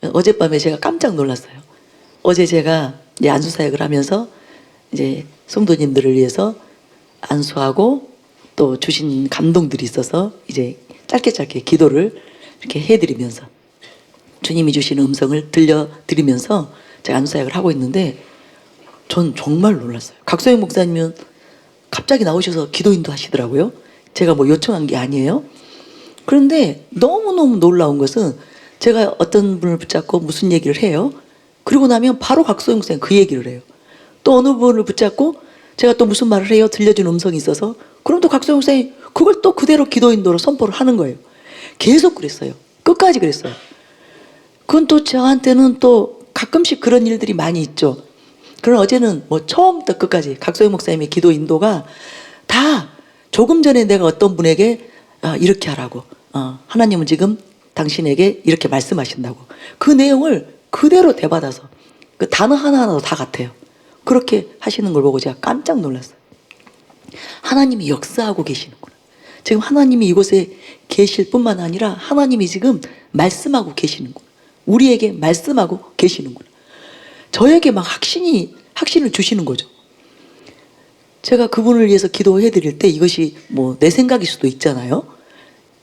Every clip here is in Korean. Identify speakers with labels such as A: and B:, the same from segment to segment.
A: 어젯밤에 제가 깜짝 놀랐어요. 어제 제가 이제 안수사역을 하면서 이제 성도님들을 위해서 안수하고 또 주신 감동들이 있어서 이제 짧게 기도를 이렇게 해드리면서 주님이 주시는 음성을 들려드리면서 제가 안수사역을 하고 있는데 전 정말 놀랐어요. 각소영 목사님은 갑자기 나오셔서 기도 인도하시더라고요. 제가 뭐 요청한 게 아니에요. 그런데 너무너무 놀라운 것은 제가 어떤 분을 붙잡고 무슨 얘기를 해요. 그리고 나면 바로 각소영 목사님 그 얘기를 해요. 또 어느 분을 붙잡고 제가 또 무슨 말을 해요. 들려준 음성이 있어서 그럼 또 각소영 목사님 그걸 또 그대로 기도 인도로 선포를 하는 거예요. 계속 그랬어요. 끝까지 그랬어요. 그건 또 저한테는 또 가끔씩 그런 일들이 많이 있죠. 그럼 어제는 뭐 처음부터 끝까지 각소영 목사님의 기도 인도가 다 조금 전에 내가 어떤 분에게 이렇게 하라고 하나님은 지금 당신에게 이렇게 말씀하신다고 그 내용을 그대로 되받아서 그 단어 하나하나도 다 같아요. 그렇게 하시는 걸 보고 제가 깜짝 놀랐어요. 하나님이 역사하고 계시는구나. 지금 하나님이 이곳에 계실 뿐만 아니라 하나님이 지금 말씀하고 계시는구나. 우리에게 말씀하고 계시는구나. 저에게 막 확신을 주시는 거죠. 제가 그분을 위해서 기도해 드릴 때 이것이 뭐 내 생각일 수도 있잖아요.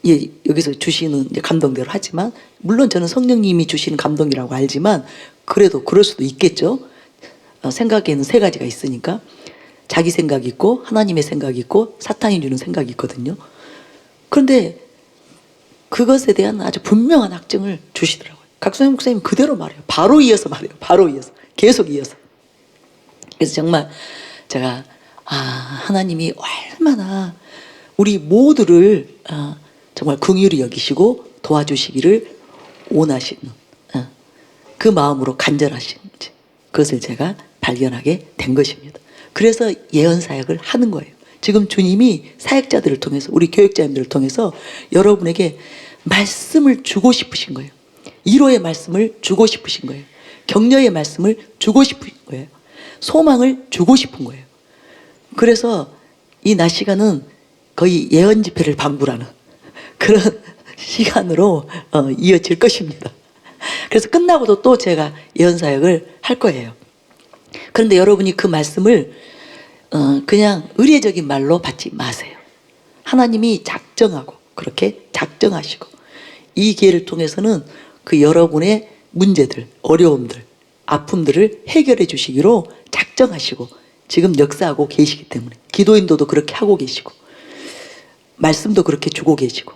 A: 예, 여기서 주시는 이제 감동대로 하지만 물론 저는 성령님이 주시는 감동이라고 알지만 그래도 그럴 수도 있겠죠. 생각에는 세 가지가 있으니까 자기 생각이 있고 하나님의 생각이 있고 사탄이 주는 생각이 있거든요. 그런데 그것에 대한 아주 분명한 확증을 주시더라고요. 각소영 목사님 그대로 말해요. 바로 이어서 말해요. 바로 이어서 계속 이어서. 그래서 정말 제가 하나님이 얼마나 우리 모두를 정말 긍휼히 여기시고 도와주시기를 원하시는 그 마음으로 간절하신지 그것을 제가 발견하게 된 것입니다. 그래서 예언 사역을 하는 거예요. 지금 주님이 사역자들을 통해서 우리 교육자님들을 통해서 여러분에게 말씀을 주고 싶으신 거예요. 위로의 말씀을 주고 싶으신 거예요. 격려의 말씀을 주고 싶은 거예요. 소망을 주고 싶은 거예요. 그래서 이 낮 시간은 거의 예언 집회를 방불하는 그런 시간으로 이어질 것입니다. 그래서 끝나고도 또 제가 예언 사역을 할 거예요. 그런데 여러분이 그 말씀을 그냥 의례적인 말로 받지 마세요. 하나님이 작정하고 그렇게 작정하시고 이 기회를 통해서는 그 여러분의 문제들, 어려움들, 아픔들을 해결해 주시기로 작정하시고 지금 역사하고 계시기 때문에 기도인도도 그렇게 하고 계시고 말씀도 그렇게 주고 계시고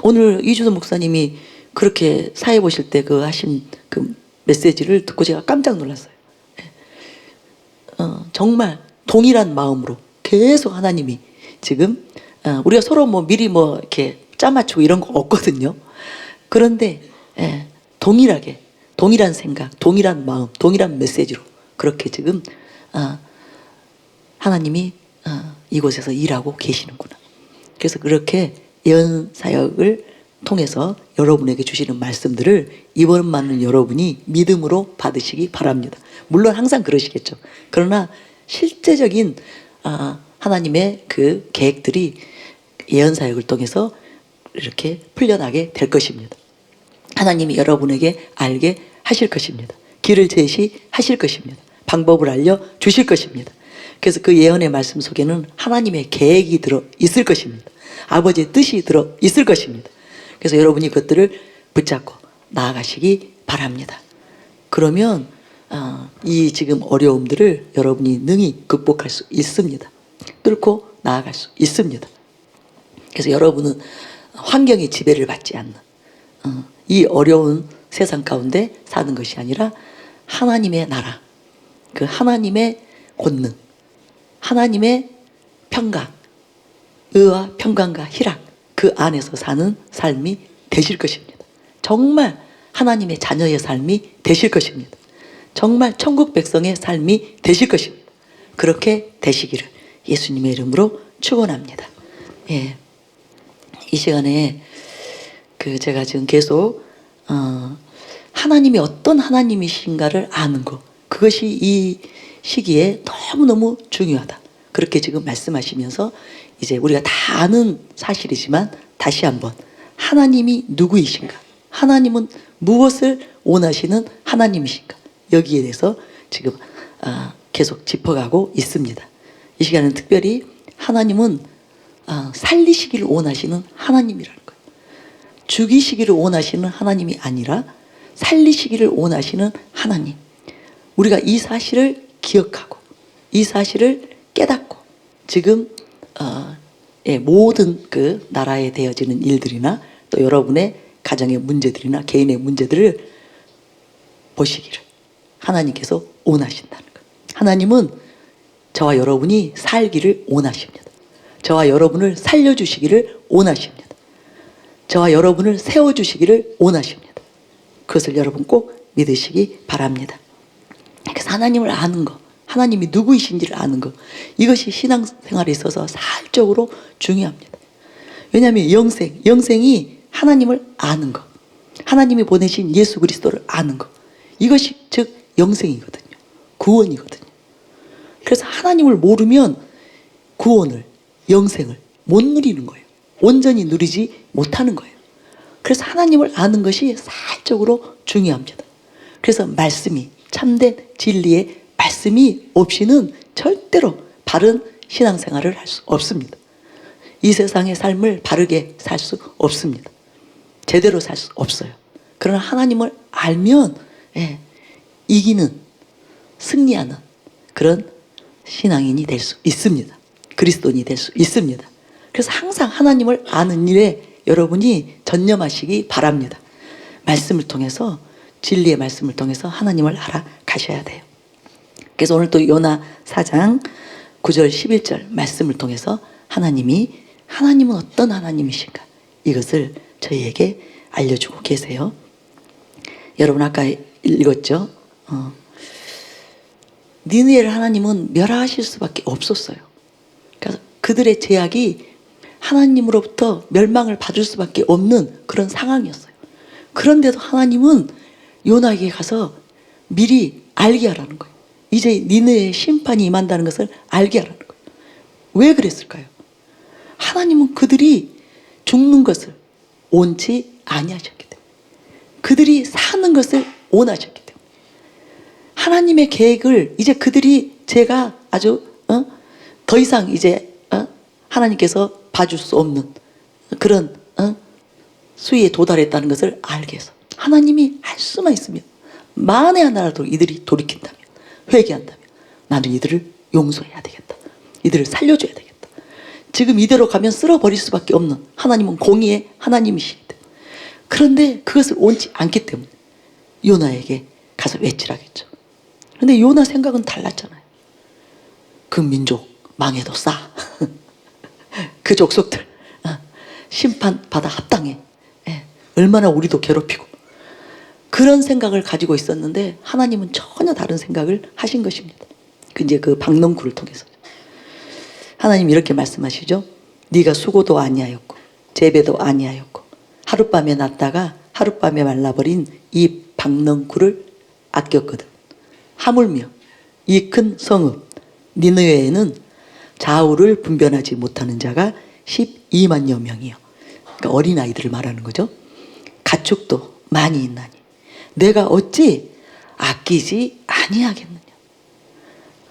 A: 오늘 이준호 목사님이 그렇게 사회 보실 때 그 하신 그 메시지를 듣고 제가 깜짝 놀랐어요. 정말 동일한 마음으로 계속 하나님이 지금 우리가 서로 뭐 미리 뭐 이렇게 짜맞추고 이런 거 없거든요. 그런데 동일하게 동일한 생각, 동일한 마음, 동일한 메시지로 그렇게 지금 하나님이 이곳에서 일하고 계시는구나. 그래서 그렇게 예언 사역을 통해서 여러분에게 주시는 말씀들을 이번만은 여러분이 믿음으로 받으시기 바랍니다. 물론 항상 그러시겠죠. 그러나 실제적인 하나님의 그 계획들이 예언 사역을 통해서 이렇게 풀려나게 될 것입니다. 하나님이 여러분에게 알게 하실 것입니다. 길을 제시하실 것입니다. 방법을 알려주실 것입니다. 그래서 그 예언의 말씀 속에는 하나님의 계획이 들어 있을 것입니다. 아버지의 뜻이 들어 있을 것입니다. 그래서 여러분이 그것들을 붙잡고 나아가시기 바랍니다. 그러면 이 지금 어려움들을 여러분이 능히 극복할 수 있습니다. 뚫고 나아갈 수 있습니다. 그래서 여러분은 환경의 지배를 받지 않는 이 어려운 세상 가운데 사는 것이 아니라 하나님의 나라, 그 하나님의 권능, 하나님의 평강, 의와 평강과 희락 그 안에서 사는 삶이 되실 것입니다. 정말 하나님의 자녀의 삶이 되실 것입니다. 정말 천국 백성의 삶이 되실 것입니다. 그렇게 되시기를 예수님의 이름으로 축원합니다. 예, 이 시간에 제가 지금 계속 하나님이 어떤 하나님이신가를 아는 것, 그것이 이 시기에 너무너무 중요하다. 그렇게 지금 말씀하시면서 이제 우리가 다 아는 사실이지만 다시 한번 하나님이 누구이신가, 하나님은 무엇을 원하시는 하나님이신가? 여기에 대해서 지금 계속 짚어가고 있습니다. 이 시간은 특별히 하나님은 살리시기를 원하시는 하나님이라는 거예요. 죽이시기를 원하시는 하나님이 아니라 살리시기를 원하시는 하나님. 우리가 이 사실을 기억하고 이 사실을 깨닫고 지금 모든 그 나라에 되어지는 일들이나 또 여러분의 가정의 문제들이나 개인의 문제들을 보시기를 하나님께서 원하신다는 거예요. 하나님은 저와 여러분이 살기를 원하십니다. 저와 여러분을 살려주시기를 원하십니다. 저와 여러분을 세워주시기를 원하십니다. 그것을 여러분 꼭 믿으시기 바랍니다. 그래서 하나님을 아는 것, 하나님이 누구이신지를 아는 것, 이것이 신앙생활에 있어서 사실적으로 중요합니다. 왜냐하면 영생이 하나님을 아는 것, 하나님이 보내신 예수 그리스도를 아는 것, 이것이 즉 영생이거든요. 구원이거든요. 그래서 하나님을 모르면 구원을, 영생을 못 누리는 거예요. 온전히 누리지 못하는 거예요. 그래서 하나님을 아는 것이 사실적으로 중요합니다. 그래서 말씀이, 참된 진리의 말씀이 없이는 절대로 바른 신앙생활을 할 수 없습니다. 이 세상의 삶을 바르게 살 수 없습니다. 제대로 살 수 없어요. 그러나 하나님을 알면 이기는, 승리하는 그런 신앙인이 될 수 있습니다. 그리스도인이 될 수 있습니다. 그래서 항상 하나님을 아는 일에 여러분이 전념하시기 바랍니다. 말씀을 통해서, 진리의 말씀을 통해서 하나님을 알아가셔야 돼요. 그래서 오늘 또 요나 4장 9절 11절 말씀을 통해서 하나님은 어떤 하나님이신가, 이것을 저희에게 알려주고 계세요. 여러분 아까 읽었죠? 니느웨를 하나님은 멸하실 수밖에 없었어요. 그래서 그들의 죄악이 하나님으로부터 멸망을 받을 수밖에 없는 그런 상황이었어요. 그런데도 하나님은 요나에게 가서 미리 알게 하라는 거예요. 이제 니느웨의 심판이 임한다는 것을 알게 하라는 거예요. 왜 그랬을까요? 하나님은 그들이 죽는 것을 원치 아니하셨기 때문에, 그들이 사는 것을 원하셨기 때문에, 하나님의 계획을 이제 그들이 제가 아주 더 이상 이제 하나님께서 봐줄 수 없는 그런 수위에 도달했다는 것을 알게 해서 하나님이 할 수만 있으면, 만에 하나라도 이들이 돌이킨다면, 회개한다면 나는 이들을 용서해야 되겠다, 이들을 살려줘야 되겠다. 지금 이대로 가면 쓸어버릴 수밖에 없는 하나님은 공의의 하나님이시기 때문에, 그런데 그것을 원치 않기 때문에 요나에게 가서 외치라겠죠. 그런데 요나 생각은 달랐잖아요. 그 민족 망해도 싸. 그 족속들 심판받아 합당해. 얼마나 우리도 괴롭히고, 그런 생각을 가지고 있었는데 하나님은 전혀 다른 생각을 하신 것입니다. 이제 그 박농구를 통해서 하나님 이렇게 말씀하시죠. 네가 수고도 아니하였고 재배도 아니하였고 하룻밤에 났다가 하룻밤에 말라버린 이 박농구를 아꼈거든. 하물며 이 큰 성읍 니느웨에는 좌우를 분별하지 못하는 자가 12만여 명이요. 그러니까 어린아이들을 말하는 거죠. 가축도 많이 있나니 내가 어찌 아끼지 아니하겠느냐.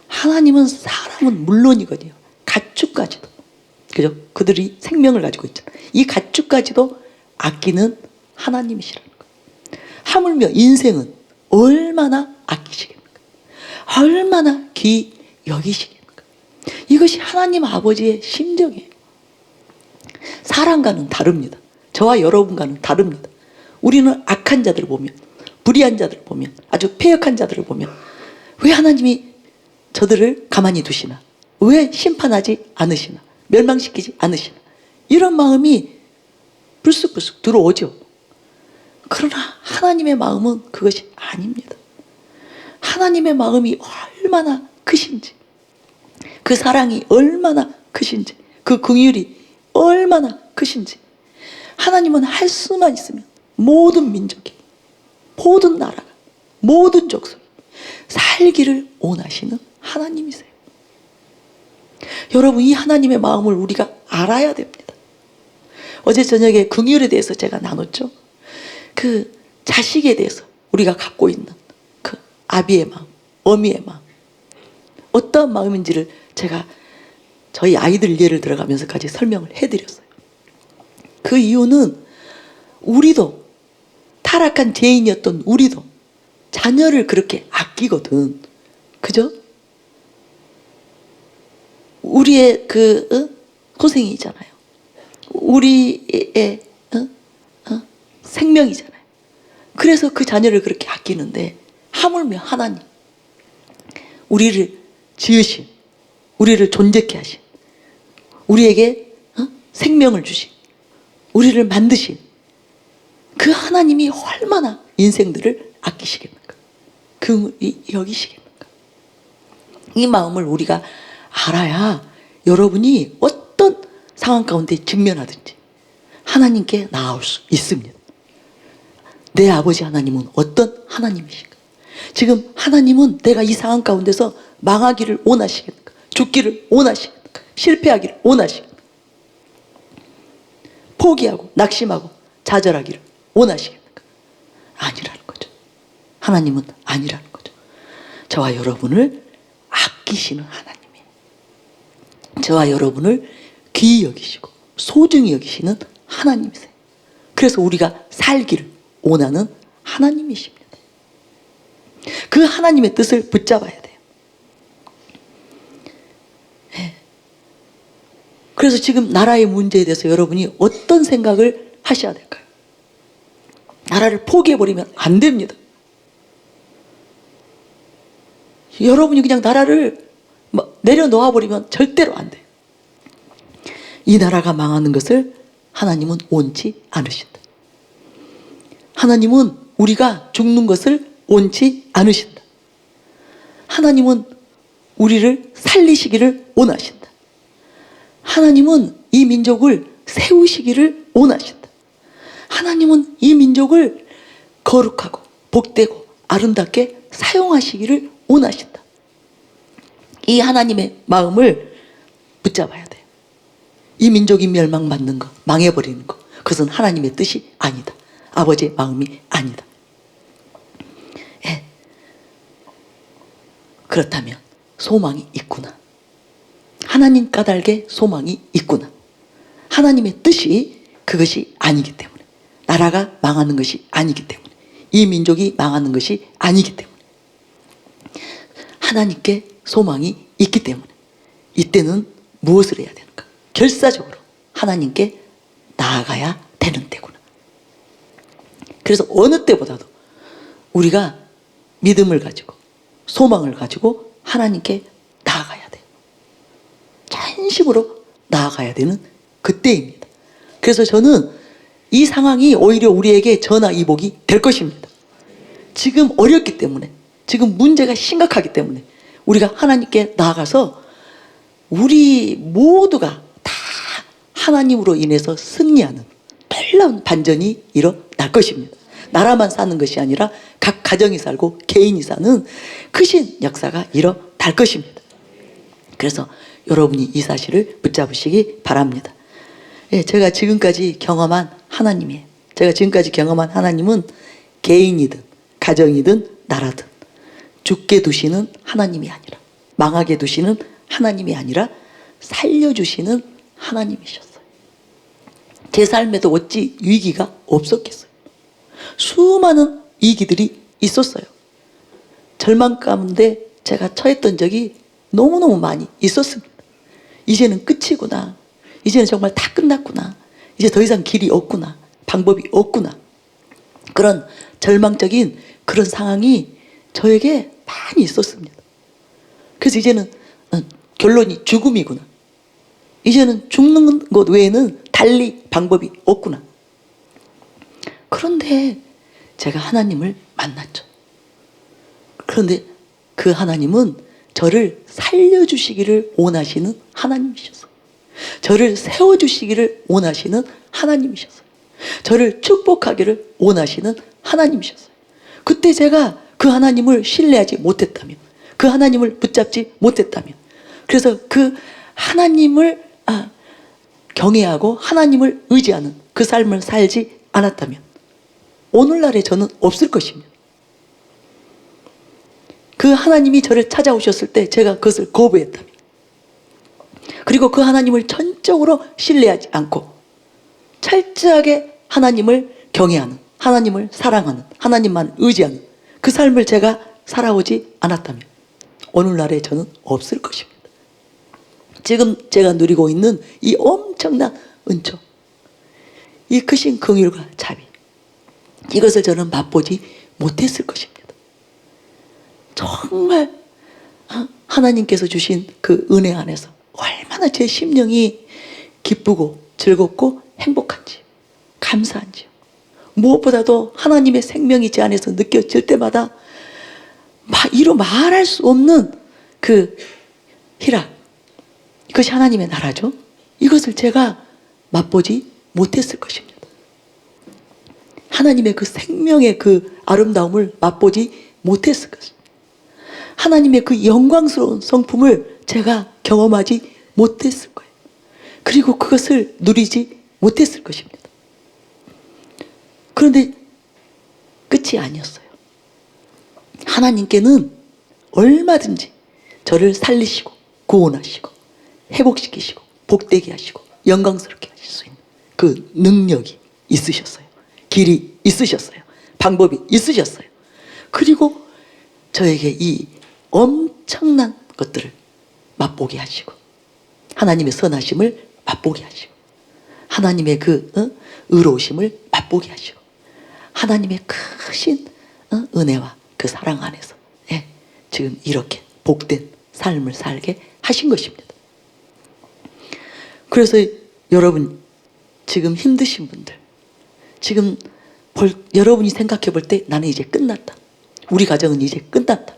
A: 하나님은 사람은 물론이거든요. 가축까지도, 그죠? 그들이 생명을 가지고 있잖아요. 이 가축까지도 아끼는 하나님이시라는 거예요. 하물며 인생은 얼마나 아끼시겠는가, 얼마나 귀히 여기시겠는가. 이것이 하나님 아버지의 심정이에요. 사람과는 다릅니다. 저와 여러분과는 다릅니다. 우리는 악한 자들을 보면, 불의한 자들을 보면, 아주 패역한 자들을 보면 왜 하나님이 저들을 가만히 두시나, 왜 심판하지 않으시나, 멸망시키지 않으시나, 이런 마음이 불쑥불쑥 들어오죠. 그러나 하나님의 마음은 그것이 아닙니다. 하나님의 마음이 얼마나 크신지, 그 사랑이 얼마나 크신지, 그 긍휼이 얼마나 크신지, 하나님은 할 수만 있으면 모든 민족이, 모든 나라가, 모든 족속이 살기를 원하시는 하나님이세요. 여러분, 이 하나님의 마음을 우리가 알아야 됩니다. 어제 저녁에 긍휼에 대해서 제가 나눴죠. 그 자식에 대해서 우리가 갖고 있는 그 아비의 마음, 어미의 마음, 어떠한 마음인지를 제가 저희 아이들 예를 들어가면서까지 설명을 해드렸어요. 그 이유는 우리도 타락한 죄인이었던 우리도 자녀를 그렇게 아끼거든. 그죠? 우리의 고생이잖아요. 우리의 생명이잖아요. 그래서 그 자녀를 그렇게 아끼는데 하물며 하나님, 우리를 지으신, 우리를 존재케 하신, 우리에게 생명을 주신, 우리를 만드신 그 하나님이 얼마나 인생들을 아끼시겠는가, 여기시겠는가. 이 마음을 우리가 알아야 여러분이 어떤 상황 가운데 직면하든지 하나님께 나아올 수 있습니다. 내 아버지 하나님은 어떤 하나님이신가? 지금 하나님은 내가 이 상황 가운데서 망하기를 원하시겠는가? 죽기를 원하시겠는가? 실패하기를 원하시겠는가? 포기하고 낙심하고 좌절하기를 원하시겠는가? 아니라는 거죠. 하나님은 아니라는 거죠. 저와 여러분을 아끼시는 하나님이에요. 저와 여러분을 귀히 여기시고 소중히 여기시는 하나님이세요. 그래서 우리가 살기를 원하는 하나님이십니다. 그 하나님의 뜻을 붙잡아야 돼요. 네. 그래서 지금 나라의 문제에 대해서 여러분이 어떤 생각을 하셔야 될까요? 나라를 포기해버리면 안 됩니다. 여러분이 그냥 나라를 내려놓아버리면 절대로 안 돼요. 이 나라가 망하는 것을 하나님은 원치 않으신다. 하나님은 우리가 죽는 것을 원치 않으신다. 하나님은 우리를 살리시기를 원하신다. 하나님은 이 민족을 세우시기를 원하신다. 하나님은 이 민족을 거룩하고 복되고 아름답게 사용하시기를 원하신다. 이 하나님의 마음을 붙잡아야 돼요. 이 민족이 멸망받는 거, 망해버리는 거, 그것은 하나님의 뜻이 아니다. 아버지의 마음이 아니다. 예. 그렇다면 소망이 있구나. 하나님 까닭에 소망이 있구나. 하나님의 뜻이 그것이 아니기 때문에, 나라가 망하는 것이 아니기 때문에, 이 민족이 망하는 것이 아니기 때문에, 하나님께 소망이 있기 때문에 이때는 무엇을 해야 되는가? 결사적으로 하나님께 나아가야 되는 때구나. 그래서 어느 때보다도 우리가 믿음을 가지고 소망을 가지고 하나님께 나아가야 돼요. 전심으로 나아가야 되는 그때입니다. 그래서 저는 이 상황이 오히려 우리에게 전화위복이 될 것입니다. 지금 어렵기 때문에, 지금 문제가 심각하기 때문에 우리가 하나님께 나아가서 우리 모두가 다 하나님으로 인해서 승리하는 놀라운 반전이 일어날 것입니다. 나라만 사는 것이 아니라 각 가정이 살고 개인이 사는 크신 역사가 일어날 것입니다. 그래서 여러분이 이 사실을 붙잡으시기 바랍니다. 예, 제가 지금까지 경험한 하나님이에요. 제가 지금까지 경험한 하나님은 개인이든 가정이든 나라든 죽게 두시는 하나님이 아니라, 망하게 두시는 하나님이 아니라 살려주시는 하나님이셨어요. 제 삶에도 어찌 위기가 없었겠어요. 수많은 위기들이 있었어요. 절망 가운데 제가 처했던 적이 너무너무 많이 있었습니다. 이제는 끝이구나. 이제는 정말 다 끝났구나. 이제 더 이상 길이 없구나. 방법이 없구나. 그런 절망적인 그런 상황이 저에게 많이 있었습니다. 그래서 이제는 결론이 죽음이구나. 이제는 죽는 것 외에는 달리 방법이 없구나. 그런데 제가 하나님을 만났죠. 그런데 그 하나님은 저를 살려주시기를 원하시는 하나님이셨어요. 저를 세워주시기를 원하시는 하나님이셨어요. 저를 축복하기를 원하시는 하나님이셨어요. 그때 제가 그 하나님을 신뢰하지 못했다면, 그 하나님을 붙잡지 못했다면, 그래서 그 하나님을 경외하고 하나님을 의지하는 그 삶을 살지 않았다면 오늘날의 저는 없을 것입니다. 그 하나님이 저를 찾아오셨을 때 제가 그것을 거부했다면, 그리고 그 하나님을 전적으로 신뢰하지 않고 철저하게 하나님을 경외하는, 하나님을 사랑하는, 하나님만 의지하는 그 삶을 제가 살아오지 않았다면 오늘날에 저는 없을 것입니다. 지금 제가 누리고 있는 이 엄청난 은총, 이 크신 긍휼과 자비, 이것을 저는 맛보지 못했을 것입니다. 정말 하나님께서 주신 그 은혜 안에서 얼마나 제 심령이 기쁘고 즐겁고 행복한지, 감사한지, 무엇보다도 하나님의 생명이 제 안에서 느껴질 때마다 이루 말할 수 없는 그 희락, 이것이 하나님의 나라죠. 이것을 제가 맛보지 못했을 것입니다. 하나님의 그 생명의 그 아름다움을 맛보지 못했을 것입니다. 하나님의 그 영광스러운 성품을 제가 경험하지 못했을 거예요. 그리고 그것을 누리지 못했을 것입니다. 그런데 끝이 아니었어요. 하나님께는 얼마든지 저를 살리시고 구원하시고 회복시키시고 복되게 하시고 영광스럽게 하실 수 있는 그 능력이 있으셨어요. 길이 있으셨어요. 방법이 있으셨어요. 그리고 저에게 이 엄청난 것들을 맛보게 하시고 하나님의 선하심을 맛보게 하시고 하나님의 그 의로우심을 맛보게 하시고 하나님의 크신 은혜와 그 사랑 안에서 지금 이렇게 복된 삶을 살게 하신 것입니다. 그래서 여러분, 지금 힘드신 분들, 지금 여러분이 생각해 볼 때 나는 이제 끝났다, 우리 가정은 이제 끝났다,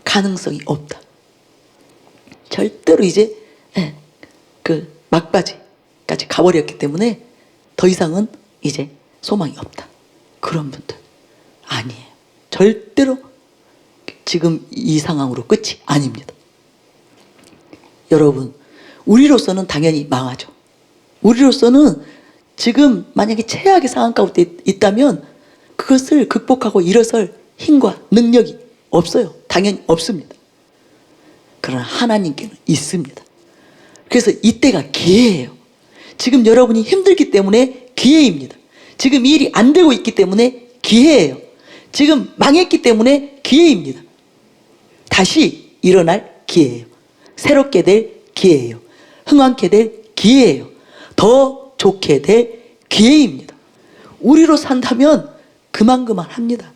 A: 가능성이 없다, 절대로 이제 그 막바지까지 가버렸기 때문에 더 이상은 이제 소망이 없다, 그런 분들 아니에요. 절대로 지금 이 상황으로 끝이 아닙니다. 여러분, 우리로서는 당연히 망하죠. 우리로서는 지금 만약에 최악의 상황 가운데 있다면 그것을 극복하고 일어설 힘과 능력이 없어요. 당연히 없습니다. 그러나 하나님께는 있습니다. 그래서 이때가 기회예요. 지금 여러분이 힘들기 때문에 기회입니다. 지금 일이 안 되고 있기 때문에 기회예요. 지금 망했기 때문에 기회입니다. 다시 일어날 기회예요. 새롭게 될 기회예요. 흥황케 될 기회예요. 더 좋게 될 기회입니다. 우리로 산다면 그만합니다.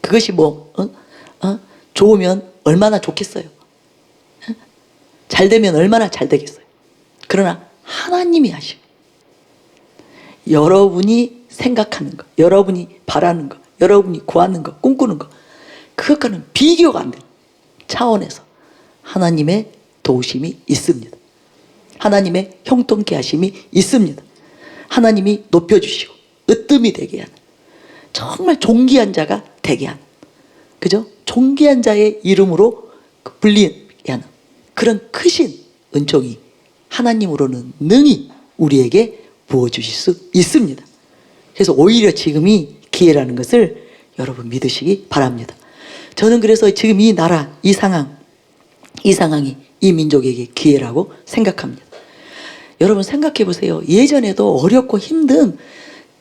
A: 그것이 좋으면 얼마나 좋겠어요. 잘 되면 얼마나 잘 되겠어요. 그러나 하나님이 하시고 여러분이 생각하는 것, 여러분이 바라는 것, 여러분이 구하는 것, 꿈꾸는 것, 그것과는 비교가 안 되는 차원에서 하나님의 도우심이 있습니다. 하나님의 형통케 하심이 있습니다. 하나님이 높여주시고 으뜸이 되게 하는, 정말 존귀한 자가 되게 하는, 그죠? 존귀한 자의 이름으로 불리게 하는 그런 크신 은총이 하나님으로는 능히 우리에게 부어주실 수 있습니다. 그래서 오히려 지금이 기회라는 것을 여러분 믿으시기 바랍니다. 저는 그래서 지금 이 나라, 이 상황이 이 민족에게 기회라고 생각합니다. 여러분 생각해 보세요. 예전에도 어렵고 힘든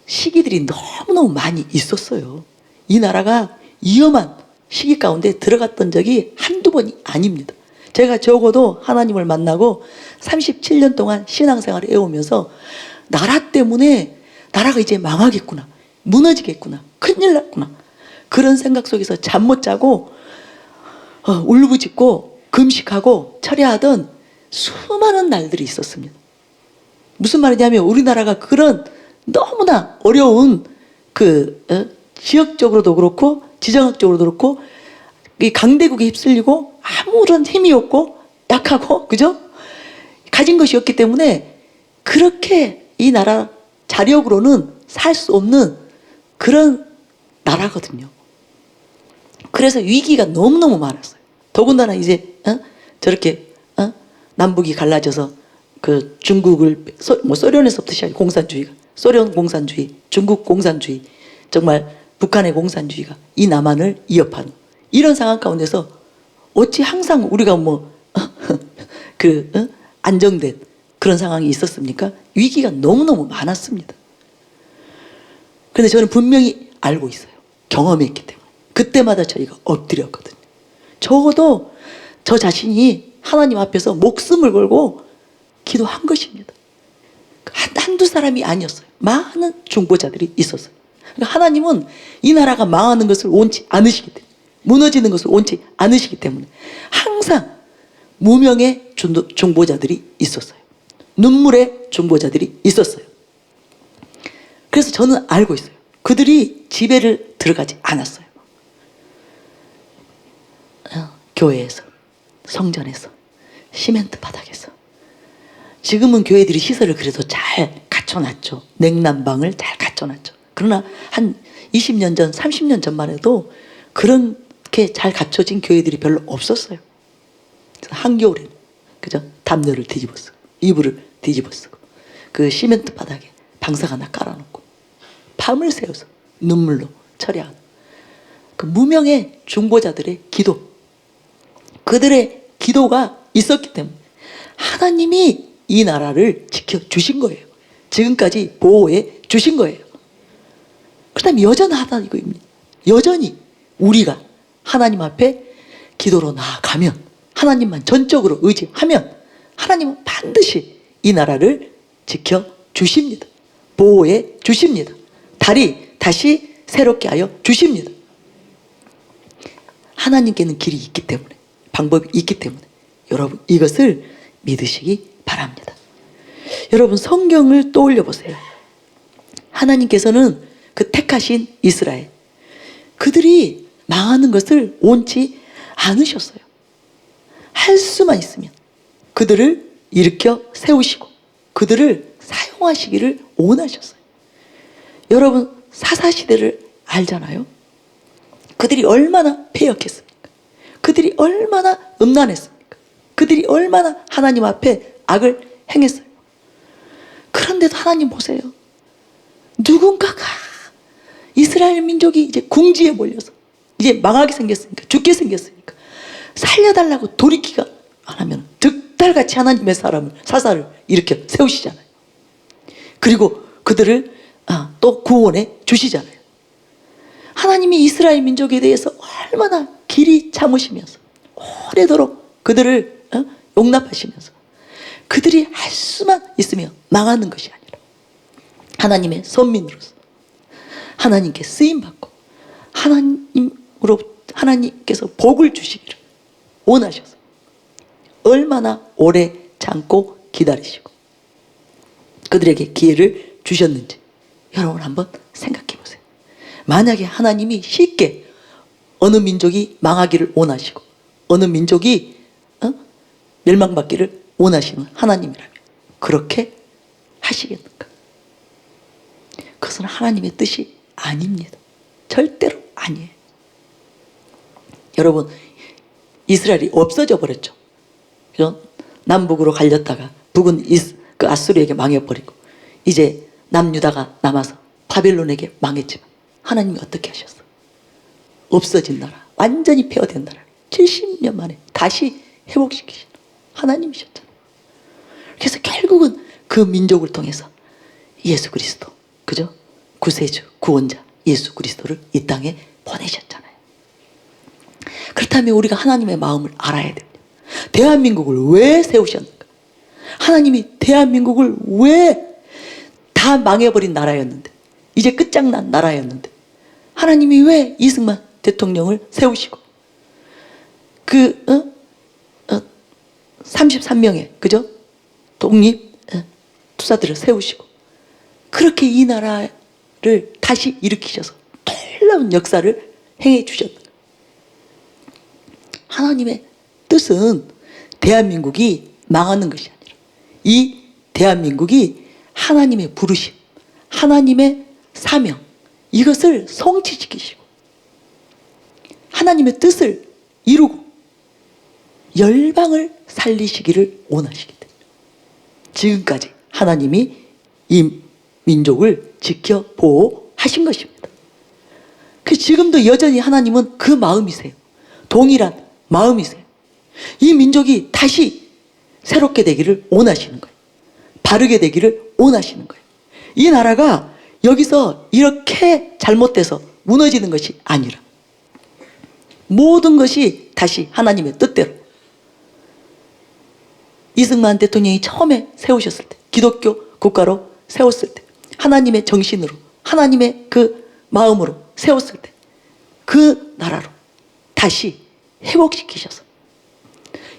A: 시기들이 너무너무 많이 있었어요. 이 나라가 위험한 시기 가운데 들어갔던 적이 한두 번이 아닙니다. 제가 적어도 하나님을 만나고 37년 동안 신앙생활을 해오면서 나라 때문에 나라가 이제 망하겠구나, 무너지겠구나, 큰일 났구나, 그런 생각 속에서 잠 못 자고 울부짖고 금식하고 철야하던 수많은 날들이 있었습니다. 무슨 말이냐면 우리나라가 그런 너무나 어려운 지역적으로도 그렇고 지정학적으로도 그렇고 이 강대국에 휩쓸리고 아무런 힘이 없고 약하고, 그죠? 가진 것이 없기 때문에 그렇게 이 나라 자력으로는 살 수 없는 그런 나라거든요. 그래서 위기가 너무너무 많았어요. 더군다나 이제 저렇게 남북이 갈라져서 그 중국을 소련에서부터 시작해 공산주의가 소련 공산주의, 중국 공산주의, 정말 북한의 공산주의가 이 남한을 위협하는 이런 상황 가운데서 어찌 항상 우리가 안정된 그런 상황이 있었습니까? 위기가 너무너무 많았습니다. 그런데 저는 분명히 알고 있어요. 경험했기 때문에. 그때마다 저희가 엎드렸거든요. 적어도 저 자신이 하나님 앞에서 목숨을 걸고 기도한 것입니다. 한두 사람이 아니었어요. 많은 중보자들이 있었어요. 그러니까 하나님은 이 나라가 망하는 것을 원치 않으시기 때문에, 무너지는 것을 원치 않으시기 때문에 항상 무명의 중보자들이 있었어요. 눈물의 중보자들이 있었어요. 그래서 저는 알고 있어요. 그들이 지배를 들어가지 않았어요. 교회에서, 성전에서, 시멘트 바닥에서. 지금은 교회들이 시설을 그래도 잘 갖춰놨죠. 냉난방을 잘 갖춰놨죠. 그러나 한 20년 전, 30년 전만 해도 그렇게 잘 갖춰진 교회들이 별로 없었어요. 그래서 한겨울에는, 그죠? 담요를 뒤집어 쓰고, 이불을 뒤집어 쓰고, 그 시멘트 바닥에 방석 하나 깔아놓고, 밤을 새워서 눈물로 처리하는 그 무명의 중보자들의 기도, 그들의 기도가 있었기 때문에 하나님이 이 나라를 지켜주신 거예요. 지금까지 보호해 주신 거예요. 그 다음에 여전하다는 이거입니다. 여전히 우리가 하나님 앞에 기도로 나아가면, 하나님만 전적으로 의지하면 하나님은 반드시 이 나라를 지켜주십니다. 보호해 주십니다. 다시 새롭게 하여 주십니다. 하나님께는 길이 있기 때문에, 방법이 있기 때문에 여러분 이것을 믿으시기 바랍니다. 여러분 성경을 떠올려 보세요. 하나님께서는 그 택하신 이스라엘, 그들이 망하는 것을 원치 않으셨어요. 할 수만 있으면 그들을 일으켜 세우시고 그들을 사용하시기를 원하셨어요. 여러분 사사시대를 알잖아요. 그들이 얼마나 패역했습니까? 그들이 얼마나 음란했습니까? 그들이 얼마나 하나님 앞에 악을 행했어요. 그런데도 하나님 보세요. 누군가가 이스라엘 민족이 이제 궁지에 몰려서 이제 망하게 생겼으니까, 죽게 생겼으니까 살려달라고 돌이키가 안 하면 득달같이 하나님의 사사를 일으켜 세우시잖아요. 그리고 그들을 또 구원해 주시잖아요. 하나님이 이스라엘 민족에 대해서 얼마나 길이 참으시면서 오래도록 그들을 용납하시면서 그들이 할 수만 있으면 망하는 것이 아니라 하나님의 선민으로서 하나님께 쓰임받고 하나님께서 복을 주시기를 원하셔서 얼마나 오래 참고 기다리시고 그들에게 기회를 주셨는지 여러분 한번 생각해 보세요. 만약에 하나님이 쉽게 어느 민족이 망하기를 원하시고 어느 민족이 멸망받기를 원하시는 하나님이라면 그렇게 하시겠는가? 그것은 하나님의 뜻이 아닙니다. 절대로 아니에요. 여러분 이스라엘이 없어져 버렸죠. 남북으로 갈렸다가 북은 그 아수르에게 망해버리고 이제 남유다가 남아서 바벨론에게 망했지만 하나님이 어떻게 하셨어? 없어진 나라, 완전히 폐허된 나라를 70년 만에 다시 회복시키신 하나님이셨잖아요. 그래서 결국은 그 민족을 통해서 예수 그리스도, 그죠? 구세주, 구원자 예수 그리스도를 이 땅에 보내셨잖아요. 그렇다면 우리가 하나님의 마음을 알아야 됩니다. 대한민국을 왜 세우셨는가? 하나님이 대한민국을 왜 다 망해버린 나라였는데, 이제 끝장난 나라였는데 하나님이 왜 이승만 대통령을 세우시고 33명의 그죠? 독립 투사들을 세우시고 그렇게 이 나라를 다시 일으키셔서 놀라운 역사를 행해 주셨다. 하나님의 뜻은 대한민국이 망하는 것이 아니라 이 대한민국이 하나님의 부르심, 하나님의 사명, 이것을 성취시키시고 하나님의 뜻을 이루고 열방을 살리시기를 원하시기 때문에 지금까지 하나님이 이 민족을 지켜 보호하신 것입니다. 그 지금도 여전히 하나님은 그 마음이세요. 동일한 마음이세요. 이 민족이 다시 새롭게 되기를 원하시는 거예요. 바르게 되기를 원하시는 거예요. 이 나라가 여기서 이렇게 잘못돼서 무너지는 것이 아니라 모든 것이 다시 하나님의 뜻대로, 이승만 대통령이 처음에 세우셨을 때, 기독교 국가로 세웠을 때, 하나님의 정신으로, 하나님의 그 마음으로 세웠을 때 그 나라로 다시 회복시키셔서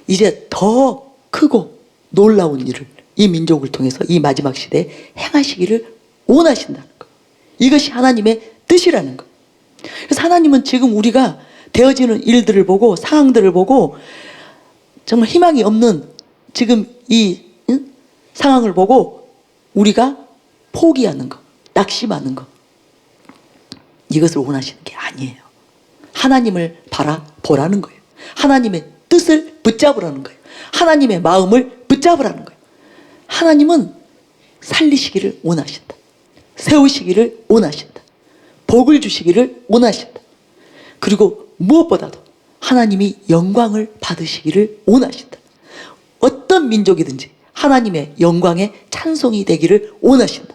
A: 이제 더 크고 놀라운 일을 이 민족을 통해서 이 마지막 시대에 행하시기를 원하신다는 것. 이것이 하나님의 뜻이라는 것. 그래서 하나님은 지금 우리가 되어지는 일들을 보고, 상황들을 보고, 정말 희망이 없는 지금 이 상황을 보고 우리가 포기하는 것, 낙심하는 것, 이것을 원하시는 게 아니에요. 하나님을 바라보라는 거예요. 하나님의 뜻을 붙잡으라는 거예요. 하나님의 마음을 붙잡으라는 거예요. 하나님은 살리시기를 원하신다. 세우시기를 원하신다. 복을 주시기를 원하신다. 그리고 무엇보다도 하나님이 영광을 받으시기를 원하신다. 어떤 민족이든지 하나님의 영광의 찬송이 되기를 원하신다.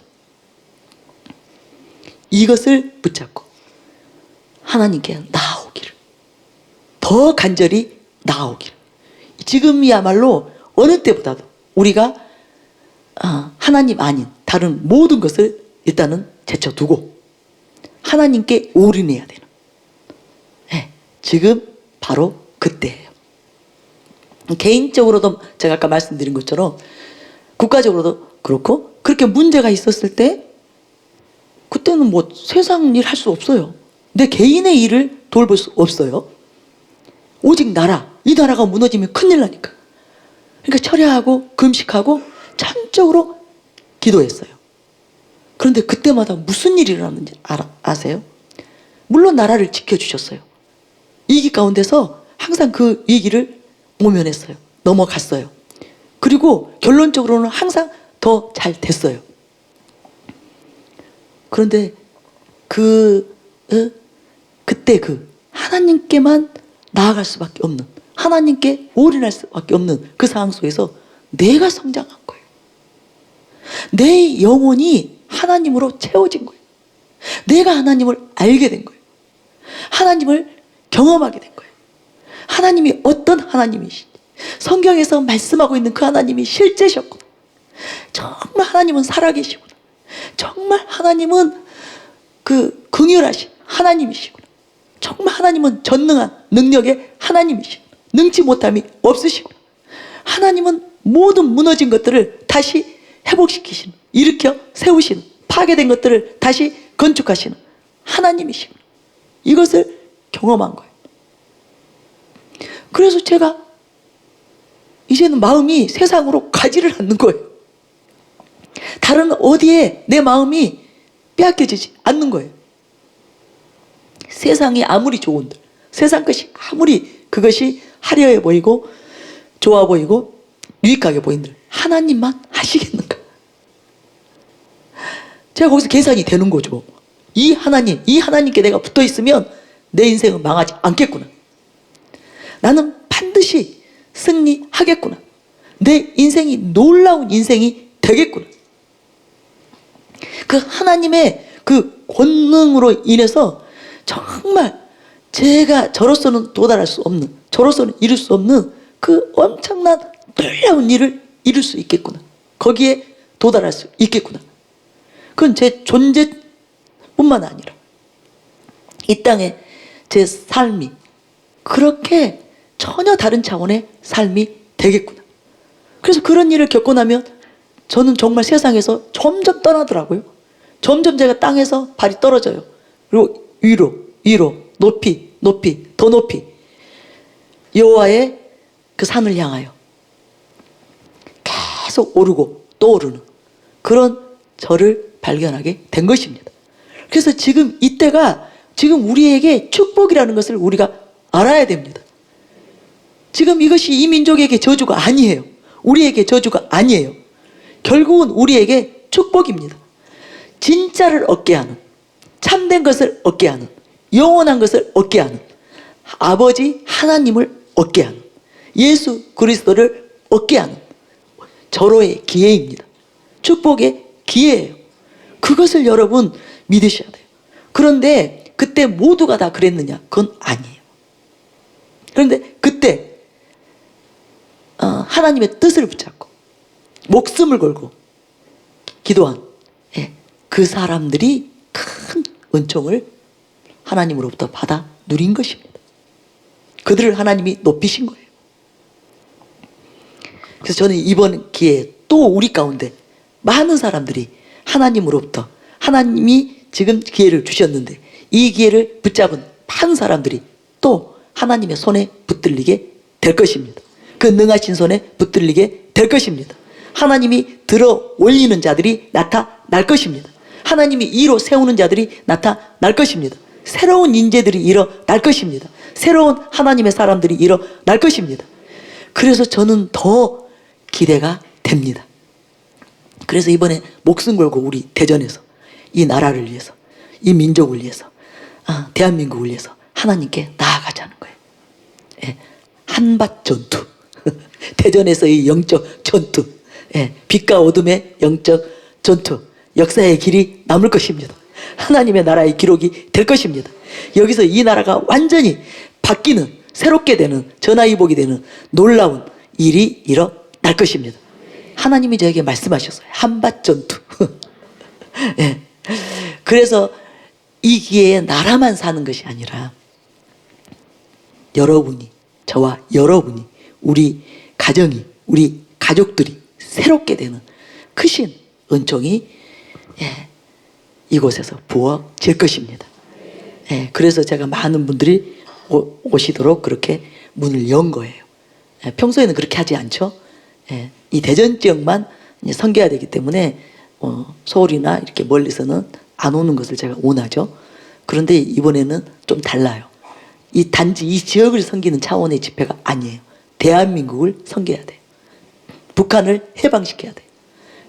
A: 이것을 붙잡고 하나님께 나아오기를, 더 간절히 나아오기를. 지금이야말로 어느 때보다도 우리가 하나님 아닌 다른 모든 것을 일단은 제쳐두고 하나님께 올인해야 되는, 네, 지금 바로 그때예요. 개인적으로도 제가 아까 말씀드린 것처럼 국가적으로도 그렇고, 그렇게 문제가 있었을 때 그때는 뭐 세상 일 할 수 없어요. 내 개인의 일을 돌볼 수 없어요. 오직 나라, 이 나라가 무너지면 큰일 나니까. 그러니까 철야하고 금식하고 전적으로 기도했어요. 그런데 그때마다 무슨 일이 일어났는지 아세요? 물론 나라를 지켜주셨어요. 위기 가운데서 항상 그 위기를 모면했어요. 넘어갔어요. 그리고 결론적으로는 항상 더 잘 됐어요. 그런데 그때 하나님께만 나아갈 수밖에 없는, 하나님께 올인할 수밖에 없는 그 상황 속에서 내가 성장한 거예요. 내 영혼이 하나님으로 채워진 거예요. 내가 하나님을 알게 된 거예요. 하나님을 경험하게 된 거예요. 하나님이 어떤 하나님이신지, 성경에서 말씀하고 있는 그 하나님이 실제셨구나. 정말 하나님은 살아계시구나. 정말 하나님은 그 긍휼하신 하나님이시구나. 정말 하나님은 전능한 능력의 하나님이시구나. 능치 못함이 없으시구나. 하나님은 모든 무너진 것들을 다시 회복시키시는, 일으켜 세우시는, 파괴된 것들을 다시 건축하시는 하나님이시구나. 이것을 경험한 거예요. 그래서 제가 이제는 마음이 세상으로 가지를 않는 거예요. 다른 어디에 내 마음이 빼앗겨지지 않는 거예요. 세상이 아무리 좋은들, 세상 것이 아무리 그것이 화려해 보이고 좋아 보이고 유익하게 보인들, 하나님만 하시겠는가? 제가 거기서 계산이 되는 거죠. 이 하나님께 내가 붙어 있으면 내 인생은 망하지 않겠구나. 나는 반드시 승리하겠구나. 내 인생이 놀라운 인생이 되겠구나. 그 하나님의 그 권능으로 인해서 정말 제가 저로서는 도달할 수 없는, 저로서는 이룰 수 없는 그 엄청난 놀라운 일을 이룰 수 있겠구나. 거기에 도달할 수 있겠구나. 그건 제 존재뿐만 아니라 이 땅에 제 삶이 그렇게 전혀 다른 차원의 삶이 되겠구나. 그래서 그런 일을 겪고 나면 저는 정말 세상에서 점점 떠나더라고요. 점점 제가 땅에서 발이 떨어져요. 그리고 위로, 높이, 더 높이 여호와의 그 산을 향하여 계속 오르고 또 오르는 그런 저를 발견하게 된 것입니다. 그래서 지금 이때가 지금 우리에게 축복이라는 것을 우리가 알아야 됩니다. 지금 이것이 이 민족에게 저주가 아니에요. 우리에게 저주가 아니에요. 결국은 우리에게 축복입니다. 진짜를 얻게 하는, 참된 것을 얻게 하는, 영원한 것을 얻게 하는, 아버지 하나님을 얻게 하는, 예수 그리스도를 얻게 하는 절호의 기회입니다. 축복의 기회예요. 그것을 여러분 믿으셔야 돼요. 그런데 그때 모두가 다 그랬느냐? 그건 아니에요. 그런데 그때 하나님의 뜻을 붙잡고 목숨을 걸고 기도한 그 사람들이 큰 은총을 하나님으로부터 받아 누린 것입니다. 그들을 하나님이 높이신 거예요. 그래서 저는 이번 기회에 또 우리 가운데 많은 사람들이 하나님으로부터, 하나님이 지금 기회를 주셨는데 이 기회를 붙잡은 많은 사람들이 또 하나님의 손에 붙들리게 될 것입니다. 그 능하신 손에 붙들리게 될 것입니다. 하나님이 들어 올리는 자들이 나타날 것입니다. 하나님이 이로 세우는 자들이 나타날 것입니다. 새로운 인재들이 일어날 것입니다. 새로운 하나님의 사람들이 일어날 것입니다. 그래서 저는 더 기대가 됩니다. 그래서 이번에 목숨 걸고 우리 대전에서 이 나라를 위해서, 이 민족을 위해서, 대한민국을 위해서 하나님께 나아가자는 거예요. 한밭 전투. 대전에서의 영적 전투. 빛과 어둠의 영적 전투. 역사의 길이 남을 것입니다. 하나님의 나라의 기록이 될 것입니다. 여기서 이 나라가 완전히 바뀌는, 새롭게 되는, 전화위복이 되는 놀라운 일이 일어날 것입니다. 하나님이 저에게 말씀하셨어요. 한밭 전투. 그래서 이 기회에 나라만 사는 것이 아니라 여러분이, 저와 여러분이, 우리 가정이, 우리 가족들이 새롭게 되는 크신 은총이 이곳에서 부어질 것입니다. 그래서 제가 많은 분들이 오시도록 그렇게 문을 연 거예요. 평소에는 그렇게 하지 않죠. 이 대전 지역만 섬겨야 되기 때문에 서울이나 이렇게 멀리서는 안 오는 것을 제가 원하죠. 그런데 이번에는 좀 달라요. 이 단지 이 지역을 섬기는 차원의 집회가 아니에요. 대한민국을 섬겨야 돼요. 북한을 해방시켜야 돼요.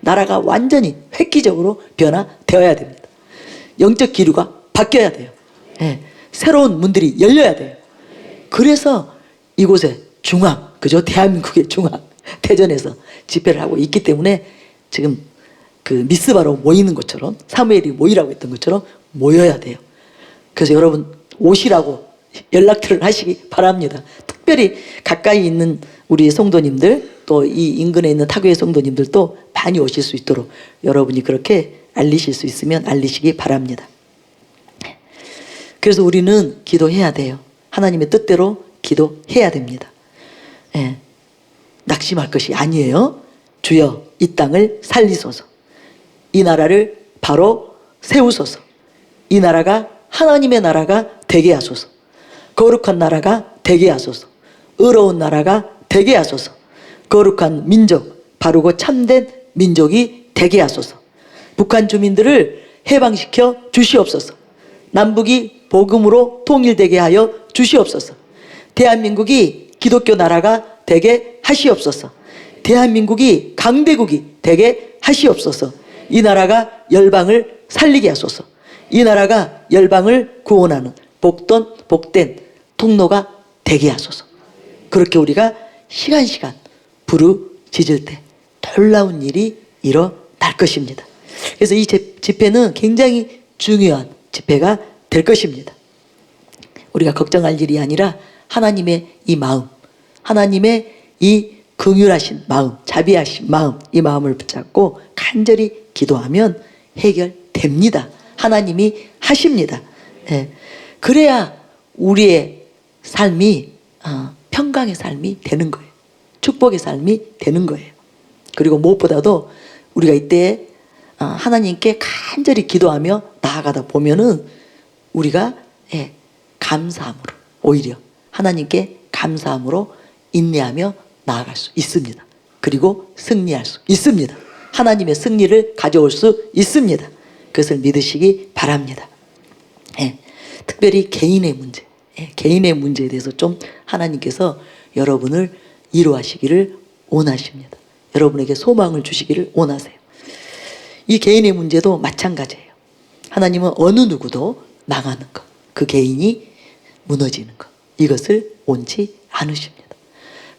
A: 나라가 완전히 획기적으로 변화되어야 됩니다. 영적 기류가 바뀌어야 돼요. 새로운 문들이 열려야 돼요. 그래서 이곳에 중앙, 그죠? 대한민국의 중앙, 대전에서 집회를 하고 있기 때문에 지금 그 미스바로 모이는 것처럼, 사무엘이 모이라고 했던 것처럼 모여야 돼요. 그래서 여러분 오시라고 연락들을 하시기 바랍니다. 특별히 가까이 있는 우리 성도님들, 또 이 인근에 있는 타교의 성도님들도 많이 오실 수 있도록 여러분이 그렇게 알리실 수 있으면 알리시기 바랍니다. 그래서 우리는 기도해야 돼요. 하나님의 뜻대로 기도해야 됩니다. 낙심할 것이 아니에요. 주여 이 땅을 살리소서. 이 나라를 바로 세우소서. 이 나라가 하나님의 나라가 되게 하소서. 거룩한 나라가 되게 하소서. 의로운 나라가 되게 하소서. 거룩한 민족, 바르고 참된 민족이 되게 하소서. 북한 주민들을 해방시켜 주시옵소서. 남북이 복음으로 통일되게 하여 주시옵소서. 대한민국이 기독교 나라가 되게 하시옵소서. 대한민국이 강대국이 되게 하시옵소서. 이 나라가 열방을 살리게 하소서. 이 나라가 열방을 구원하는 복된 통로가 되게 하소서. 그렇게 우리가 시간 부르짖을 때 놀라운 일이 일어날 것입니다. 그래서 이 집회는 굉장히 중요한 집회가 될 것입니다. 우리가 걱정할 일이 아니라 하나님의 이 마음, 하나님의 이 긍휼하신 마음, 자비하신 마음, 이 마음을 붙잡고 간절히 기도하면 해결됩니다. 하나님이 하십니다. 그래야 우리의 삶이 평강의 삶이 되는 거예요. 축복의 삶이 되는 거예요. 그리고 무엇보다도 우리가 이때 하나님께 간절히 기도하며 나아가다 보면은 우리가 감사함으로, 오히려 하나님께 감사함으로 인내하며 나아갈 수 있습니다. 그리고 승리할 수 있습니다. 하나님의 승리를 가져올 수 있습니다. 그것을 믿으시기 바랍니다. 특별히 개인의 문제, 개인의 문제에 대해서 좀 하나님께서 여러분을 위로하시기를 원하십니다. 여러분에게 소망을 주시기를 원하세요. 이 개인의 문제도 마찬가지예요. 하나님은 어느 누구도 망하는 것, 그 개인이 무너지는 것, 이것을 원치 않으십니다.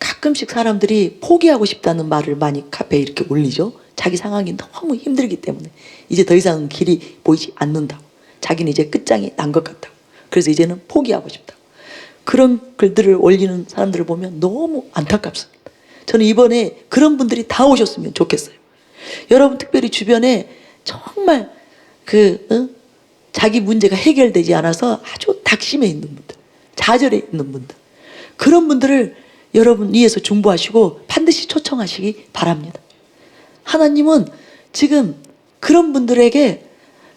A: 가끔씩 사람들이 포기하고 싶다는 말을 많이 카페에 이렇게 올리죠. 자기 상황이 너무 힘들기 때문에 이제 더 이상 길이 보이지 않는다고, 자기는 이제 끝장이 난 것 같다고, 그래서 이제는 포기하고 싶다고, 그런 글들을 올리는 사람들을 보면 너무 안타깝습니다. 저는 이번에 그런 분들이 다 오셨으면 좋겠어요. 여러분 특별히 주변에 정말 자기 문제가 해결되지 않아서 아주 낙심해 있는 분들, 좌절해 있는 분들, 그런 분들을 여러분 위에서 중보하시고 반드시 초청하시기 바랍니다. 하나님은 지금 그런 분들에게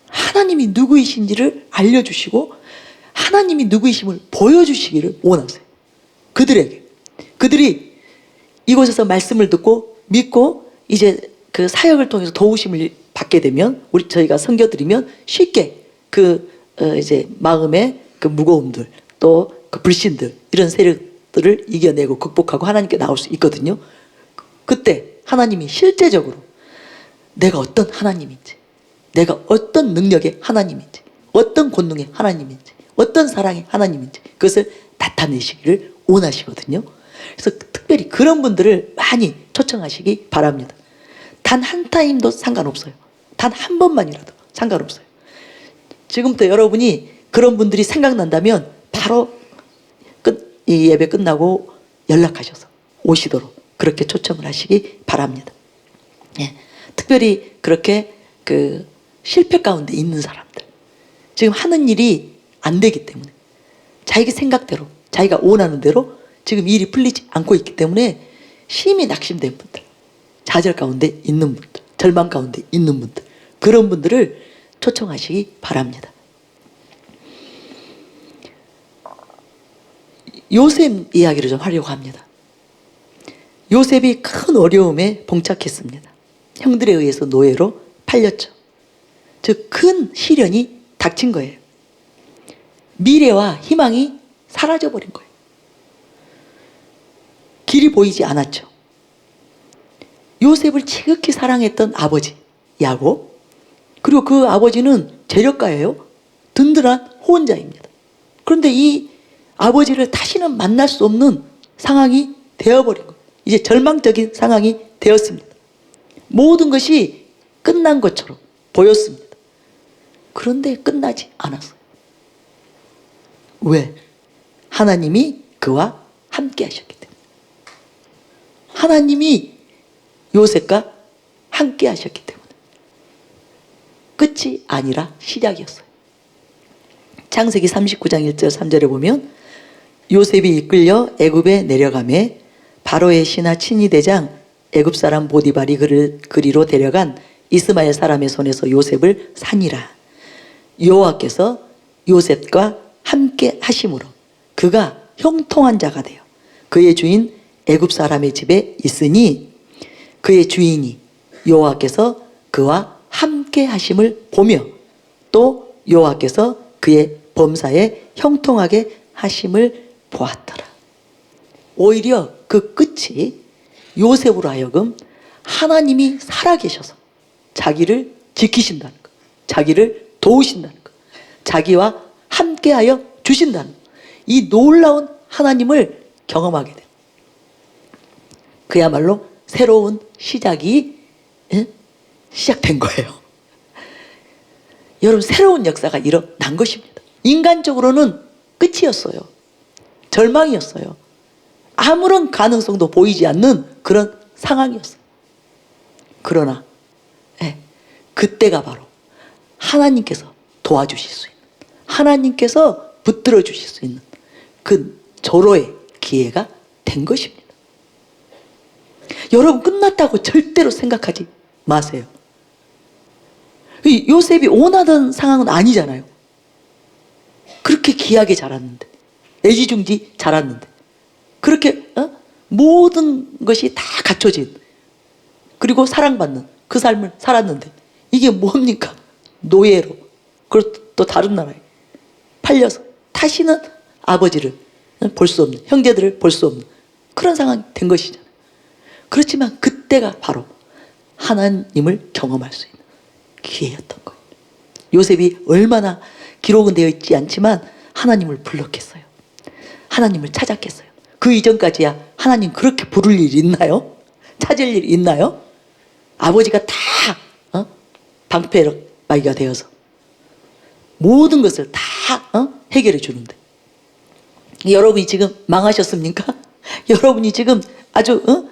A: 하나님이 누구이신지를 알려주시고 하나님이 누구이심을 보여주시기를 원하세요. 그들이 이곳에서 말씀을 듣고 믿고 이제 그 사역을 통해서 도우심을 받게 되면, 저희가 섬겨드리면 쉽게 이제 마음의 그 무거움들, 또 그 불신들, 이런 세력들을 이겨내고 극복하고 하나님께 나올 수 있거든요. 그때 하나님이 실제적으로 내가 어떤 하나님인지, 내가 어떤 능력의 하나님인지, 어떤 권능의 하나님인지, 어떤 사랑의 하나님인지 그것을 나타내시기를 원하시거든요. 그래서 특별히 그런 분들을 많이 초청하시기 바랍니다. 단 한 타임도 상관없어요. 단 한 번만이라도 상관없어요. 지금부터 여러분이 그런 분들이 생각난다면 바로 이 예배 끝나고 연락하셔서 오시도록 그렇게 초청을 하시기 바랍니다. 예. 특별히 그렇게 실패 가운데 있는 사람들, 지금 하는 일이 안 되기 때문에 자기 생각대로, 자기가 원하는 대로 지금 일이 풀리지 않고 있기 때문에 심히 낙심된 분들, 좌절 가운데 있는 분들, 절망 가운데 있는 분들, 그런 분들을 초청하시기 바랍니다. 요셉 이야기를 좀 하려고 합니다. 요셉이 큰 어려움에 봉착했습니다. 형들에 의해서 노예로 팔렸죠. 즉 큰 시련이 닥친 거예요. 미래와 희망이 사라져버린 거예요. 길이 보이지 않았죠. 요셉을 지극히 사랑했던 아버지 야곱, 그리고 그 아버지는 재력가예요. 든든한 후원자입니다. 그런데 이 아버지를 다시는 만날 수 없는 상황이 되어버린 거예요. 이제 절망적인 상황이 되었습니다. 모든 것이 끝난 것처럼 보였습니다. 그런데 끝나지 않았어요. 왜? 하나님이 그와 함께 하셨기 때문에. 하나님이 요셉과 함께 하셨기 때문에. 끝이 아니라 시작이었어요. 창세기 39장 1절 3절에 보면 요셉이 이끌려 애굽에 내려가매 바로의 신하 친위대장 애굽 사람 보디발이 그를 그리로 데려간 이스마엘 사람의 손에서 요셉을 산이라. 여호와께서 요셉과 함께 하심으로 그가 형통한 자가 되어 그의 주인 애굽 사람의 집에 있으니 그의 주인이 여호와께서 그와 함께 하심을 보며 또 여호와께서 그의 범사에 형통하게 하심을 보았더라. 오히려 그 끝이 요셉으로 하여금 하나님이 살아계셔서 자기를 지키신다는 것, 자기를 도우신다는 것, 자기와 함께하여 주신다는 것, 이 놀라운 하나님을 경험하게 돼요. 그야말로 새로운 시작이 시작된 거예요. 여러분, 새로운 역사가 일어난 것입니다. 인간적으로는 끝이었어요. 절망이었어요. 아무런 가능성도 보이지 않는 그런 상황이었어요. 그러나 그때가 바로 하나님께서 도와주실 수 있는, 하나님께서 붙들어 주실 수 있는 그 절호의 기회가 된 것입니다. 여러분, 끝났다고 절대로 생각하지 마세요. 요셉이 원하던 상황은 아니잖아요. 그렇게 귀하게 자랐는데, 애지중지 자랐는데, 그렇게 모든 것이 다 갖춰진, 그리고 사랑받는 그 삶을 살았는데 이게 뭡니까? 노예로, 그리고 또 다른 나라에 팔려서 다시는 아버지를 볼 수 없는, 형제들을 볼 수 없는 그런 상황이 된 것이잖아요. 그렇지만 그때가 바로 하나님을 경험할 수 있는, 기회였던 거예요. 요셉이 얼마나 기록은 되어 있지 않지만 하나님을 불렀겠어요. 하나님을 찾았겠어요. 그 이전까지야 하나님 그렇게 부를 일이 있나요? 찾을 일이 있나요? 아버지가 다 방패막이가 되어서 모든 것을 다 해결해 주는데 여러분이 지금 망하셨습니까? 여러분이 지금 아주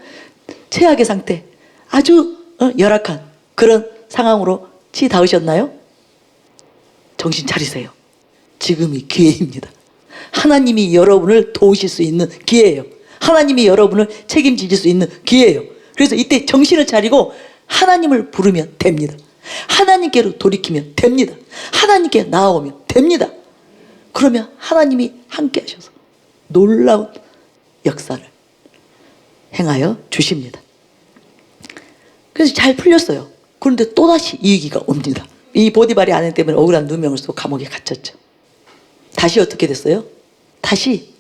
A: 최악의 상태, 아주 열악한 그런 상황으로 치닫으셨나요? 정신 차리세요. 지금이 기회입니다. 하나님이 여러분을 도우실 수 있는 기회예요. 하나님이 여러분을 책임질 수 있는 기회예요. 그래서 이때 정신을 차리고 하나님을 부르면 됩니다. 하나님께로 돌이키면 됩니다. 하나님께 나아오면 됩니다. 그러면 하나님이 함께 하셔서 놀라운 역사를 행하여 주십니다. 그래서 잘 풀렸어요. 그런데 또다시 이 위기가 옵니다. 이 보디발의 아내 때문에 억울한 누명을 쓰고 감옥에 갇혔죠. 다시 어떻게 됐어요? 다시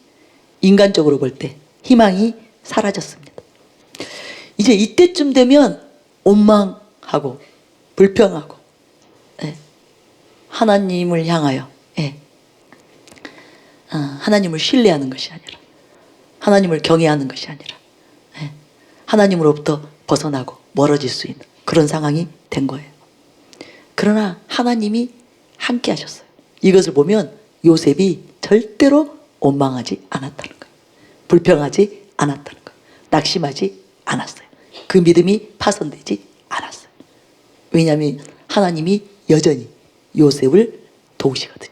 A: 인간적으로 볼 때 희망이 사라졌습니다. 이제 이때쯤 되면 원망하고 불평하고 하나님을 향하여 하나님을 신뢰하는 것이 아니라 하나님을 경외하는 것이 아니라 하나님으로부터 벗어나고 멀어질 수 있는 그런 상황이 된 거예요. 그러나 하나님이 함께 하셨어요. 이것을 보면 요셉이 절대로 원망하지 않았다는 거예요. 불평하지 않았다는 거예요. 낙심하지 않았어요. 그 믿음이 파손되지 않았어요. 왜냐하면 하나님이 여전히 요셉을 도우시거든요.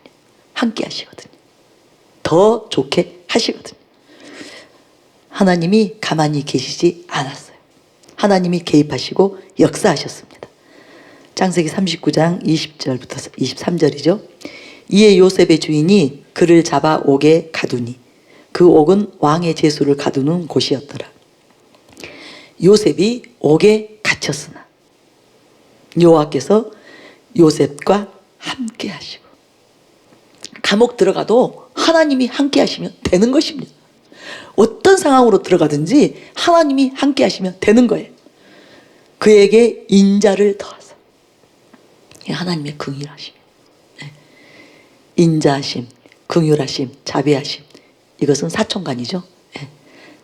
A: 함께 하시거든요. 더 좋게 하시거든요. 하나님이 가만히 계시지 않았어요. 하나님이 개입하시고 역사하셨습니다. 창세기 39장 20절부터 23절이죠. 이에 요셉의 주인이 그를 잡아 옥에 가두니 그 옥은 왕의 제수를 가두는 곳이었더라. 요셉이 옥에 갇혔으나 여호와께서 요셉과 함께 하시고, 감옥 들어가도 하나님이 함께 하시면 되는 것입니다. 어떤 상황으로 들어가든지 하나님이 함께 하시면 되는 거예요. 그에게 인자를 더하사, 하나님의 긍휼하심, 인자하심, 긍휼하심, 자비하심, 이것은 사촌간이죠.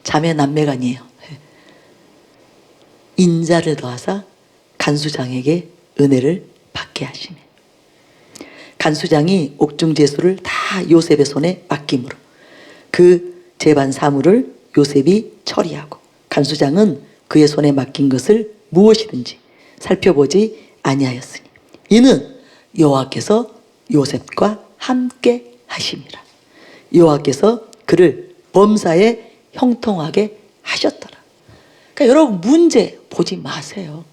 A: 자매 남매간이에요. 인자를 더하사 간수장에게 은혜를 받게 하시네. 간수장이 옥중제수를 다 요셉의 손에 맡김으로 그 재반 사물을 요셉이 처리하고, 간수장은 그의 손에 맡긴 것을 무엇이든지 살펴보지 아니하였으니 이는 여호와께서 요셉과 함께 하심이라. 여호와께서 그를 범사에 형통하게 하셨더라. 그러니까 여러분, 문제 보지 마세요.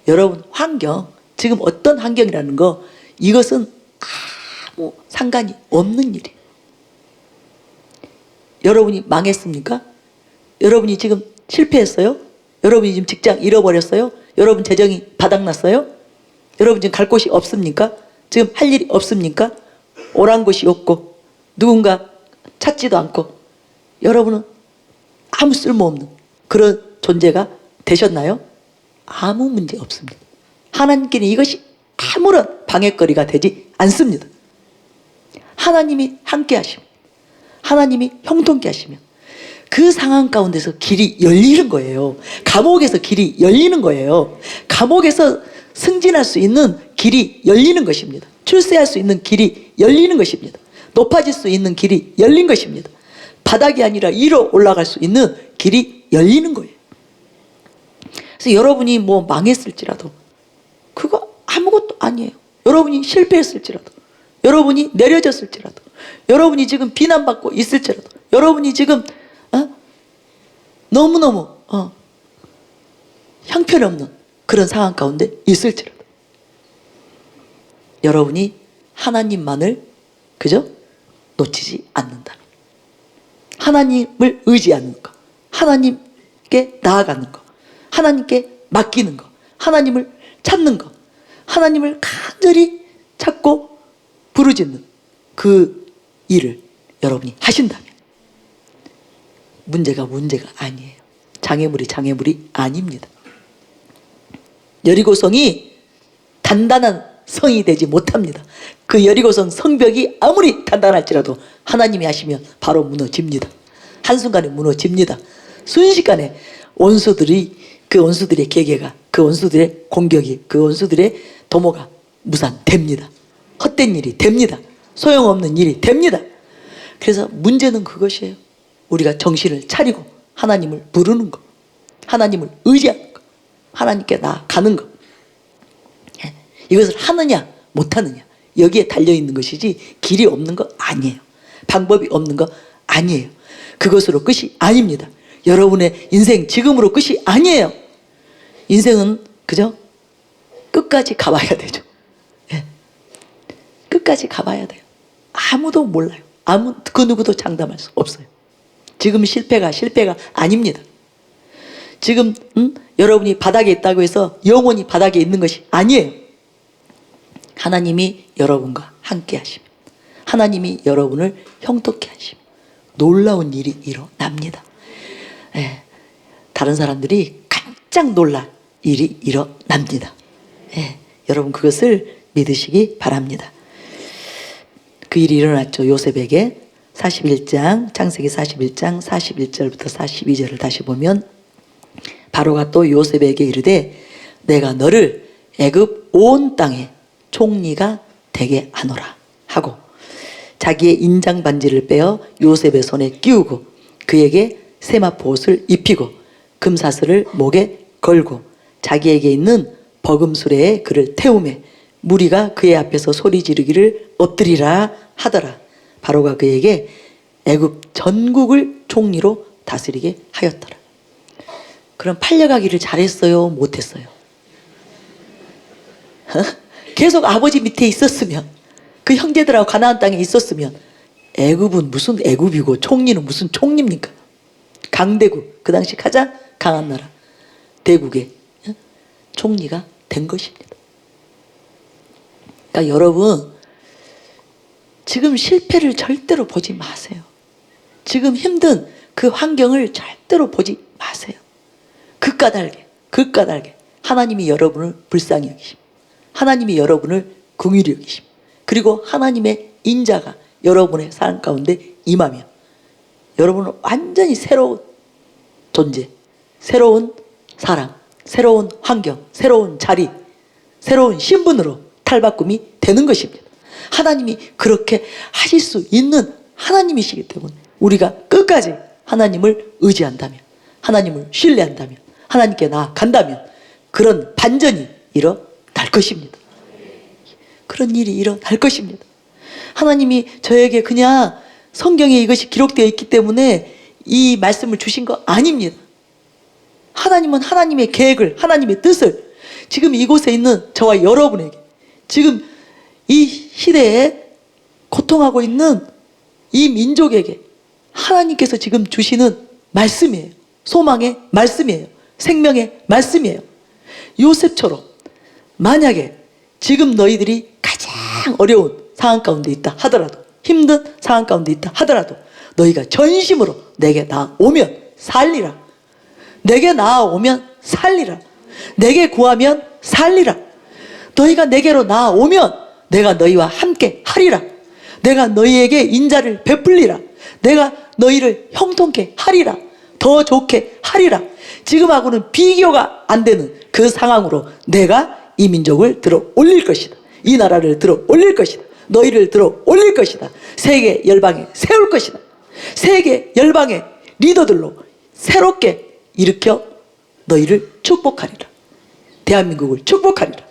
A: 여러분, 환경, 지금 어떤 환경이라는 거, 이것은 아무 상관이 없는 일이에요. 여러분이 망했습니까? 여러분이 지금 실패했어요? 여러분이 지금 직장 잃어버렸어요? 여러분 재정이 바닥났어요? 여러분 지금 갈 곳이 없습니까? 지금 할 일이 없습니까? 오란 곳이 없고 누군가 찾지도 않고 여러분은 아무 쓸모없는 그런 존재가 되셨나요? 아무 문제 없습니다. 하나님께는 이것이 아무런 방해거리가 되지 않습니다. 하나님이 함께 하시면, 하나님이 형통케 하시면 그 상황 가운데서 길이 열리는 거예요. 감옥에서 길이 열리는 거예요. 감옥에서 승진할 수 있는 길이 열리는 것입니다. 출세할 수 있는 길이 열리는 것입니다. 높아질 수 있는 길이 열린 것입니다. 바닥이 아니라 위로 올라갈 수 있는 길이 열리는 거예요. 그래서 여러분이 뭐 망했을지라도 그거 아무것도 아니에요. 여러분이 실패했을지라도, 여러분이 내려졌을지라도, 여러분이 지금 비난받고 있을지라도, 여러분이 지금 너무너무 형편없는 그런 상황 가운데 있을지라도 여러분이 하나님만을 그저 놓치지 않는다면, 하나님을 의지하는 것, 하나님께 나아가는 것, 하나님께 맡기는 것, 하나님을 찾는 것, 하나님을 간절히 찾고 부르짖는 그 일을 여러분이 하신다면 문제가 아니에요. 장애물이 아닙니다. 여리고성이 단단한 성이 되지 못합니다. 그 여리고성 성벽이 아무리 단단할지라도 하나님이 하시면 바로 무너집니다. 한순간에 무너집니다. 순식간에 원수들이, 그 원수들의 계계가, 그 원수들의 공격이, 그 원수들의 도모가 무산됩니다. 헛된 일이 됩니다. 소용없는 일이 됩니다. 그래서 문제는 그것이에요. 우리가 정신을 차리고 하나님을 부르는 것, 하나님을 의지하는 것, 하나님께 나아가는 것. 이것을 하느냐 못하느냐, 여기에 달려있는 것이지 길이 없는 거 아니에요. 방법이 없는 거 아니에요. 그것으로 끝이 아닙니다. 여러분의 인생 지금으로 끝이 아니에요. 인생은 그죠? 끝까지 가봐야 되죠. 끝까지 가봐야 돼요. 아무도 몰라요. 그 누구도 장담할 수 없어요. 지금 실패가 아닙니다. 지금 여러분이 바닥에 있다고 해서 영원히 바닥에 있는 것이 아니에요. 하나님이 여러분과 함께 하시면, 하나님이 여러분을 형통케 하시면 놀라운 일이 일어납니다. 다른 사람들이 깜짝 놀랄 일이 일어납니다. 여러분 그것을 믿으시기 바랍니다. 그 일이 일어났죠. 요셉에게. 41장, 창세기 41장 41절부터 42절을 다시 보면, 바로가 또 요셉에게 이르되 내가 너를 애굽 온 땅에 총리가 되게 하노라 하고, 자기의 인장 반지를 빼어 요셉의 손에 끼우고 그에게 세마포 옷을 입히고 금사슬을 목에 걸고 자기에게 있는 버금수레에 그를 태우매 무리가 그의 앞에서 소리 지르기를 엎드리라 하더라. 바로가 그에게 애굽 전국을 총리로 다스리게 하였더라. 그럼 팔려가기를 잘했어요? 못했어요? 계속 아버지 밑에 있었으면, 그 형제들하고 가나안 땅에 있었으면, 애굽은 무슨 애굽이고 총리는 무슨 총리입니까? 강대국, 그 당시 가장 강한 나라 대국의 총리가 된 것입니다. 그러니까 여러분, 지금 실패를 절대로 보지 마세요. 지금 힘든 그 환경을 절대로 보지 마세요. 그 까닭에 하나님이 여러분을 불쌍히 여기십니다. 하나님이 여러분을 긍휼히 여기십니다. 그리고 하나님의 인자가 여러분의 삶 가운데 임하면 여러분은 완전히 새로운 존재, 새로운 사람, 새로운 환경, 새로운 자리, 새로운 신분으로 탈바꿈이 되는 것입니다. 하나님이 그렇게 하실 수 있는 하나님이시기 때문에 우리가 끝까지 하나님을 의지한다면, 하나님을 신뢰한다면, 하나님께 나아간다면 그런 반전이 일어날 것입니다. 그런 일이 일어날 것입니다. 하나님이 저에게 그냥 성경에 이것이 기록되어 있기 때문에 이 말씀을 주신 거 아닙니다. 하나님은 하나님의 계획을, 하나님의 뜻을 지금 이곳에 있는 저와 여러분에게, 지금 이 시대에 고통하고 있는 이 민족에게 하나님께서 지금 주시는 말씀이에요. 소망의 말씀이에요. 생명의 말씀이에요. 요셉처럼 만약에 지금 너희들이 가장 어려운 상황 가운데 있다 하더라도, 힘든 상황 가운데 있다 하더라도 너희가 전심으로 내게 나오면 살리라. 내게 나아오면 살리라. 내게 구하면 살리라. 너희가 내게로 나아오면 내가 너희와 함께 하리라. 내가 너희에게 인자를 베풀리라. 내가 너희를 형통케 하리라. 더 좋게 하리라. 지금하고는 비교가 안 되는 그 상황으로 내가 이 민족을 들어 올릴 것이다. 이 나라를 들어 올릴 것이다. 너희를 들어 올릴 것이다. 세계 열방에 세울 것이다. 세계 열방의 리더들로 새롭게 일으켜 너희를 축복하리라. 대한민국을 축복하리라.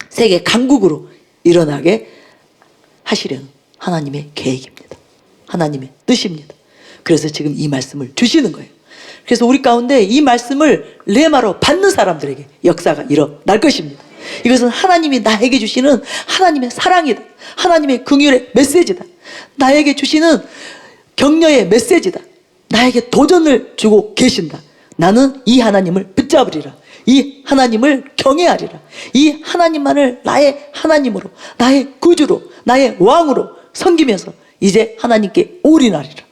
A: 세계 강국으로 일어나게 하시려는 하나님의 계획입니다. 하나님의 뜻입니다. 그래서 지금 이 말씀을 주시는 거예요. 그래서 우리 가운데 이 말씀을 레마로 받는 사람들에게 역사가 일어날 것입니다. 이것은 하나님이 나에게 주시는 하나님의 사랑이다. 하나님의 긍휼의 메시지다. 나에게 주시는 격려의 메시지다. 나에게 도전을 주고 계신다. 나는 이 하나님을 붙잡으리라. 이 하나님을 경외하리라. 이 하나님만을 나의 하나님으로, 나의 구주로, 나의 왕으로 섬기면서 이제 하나님께 올인하리라.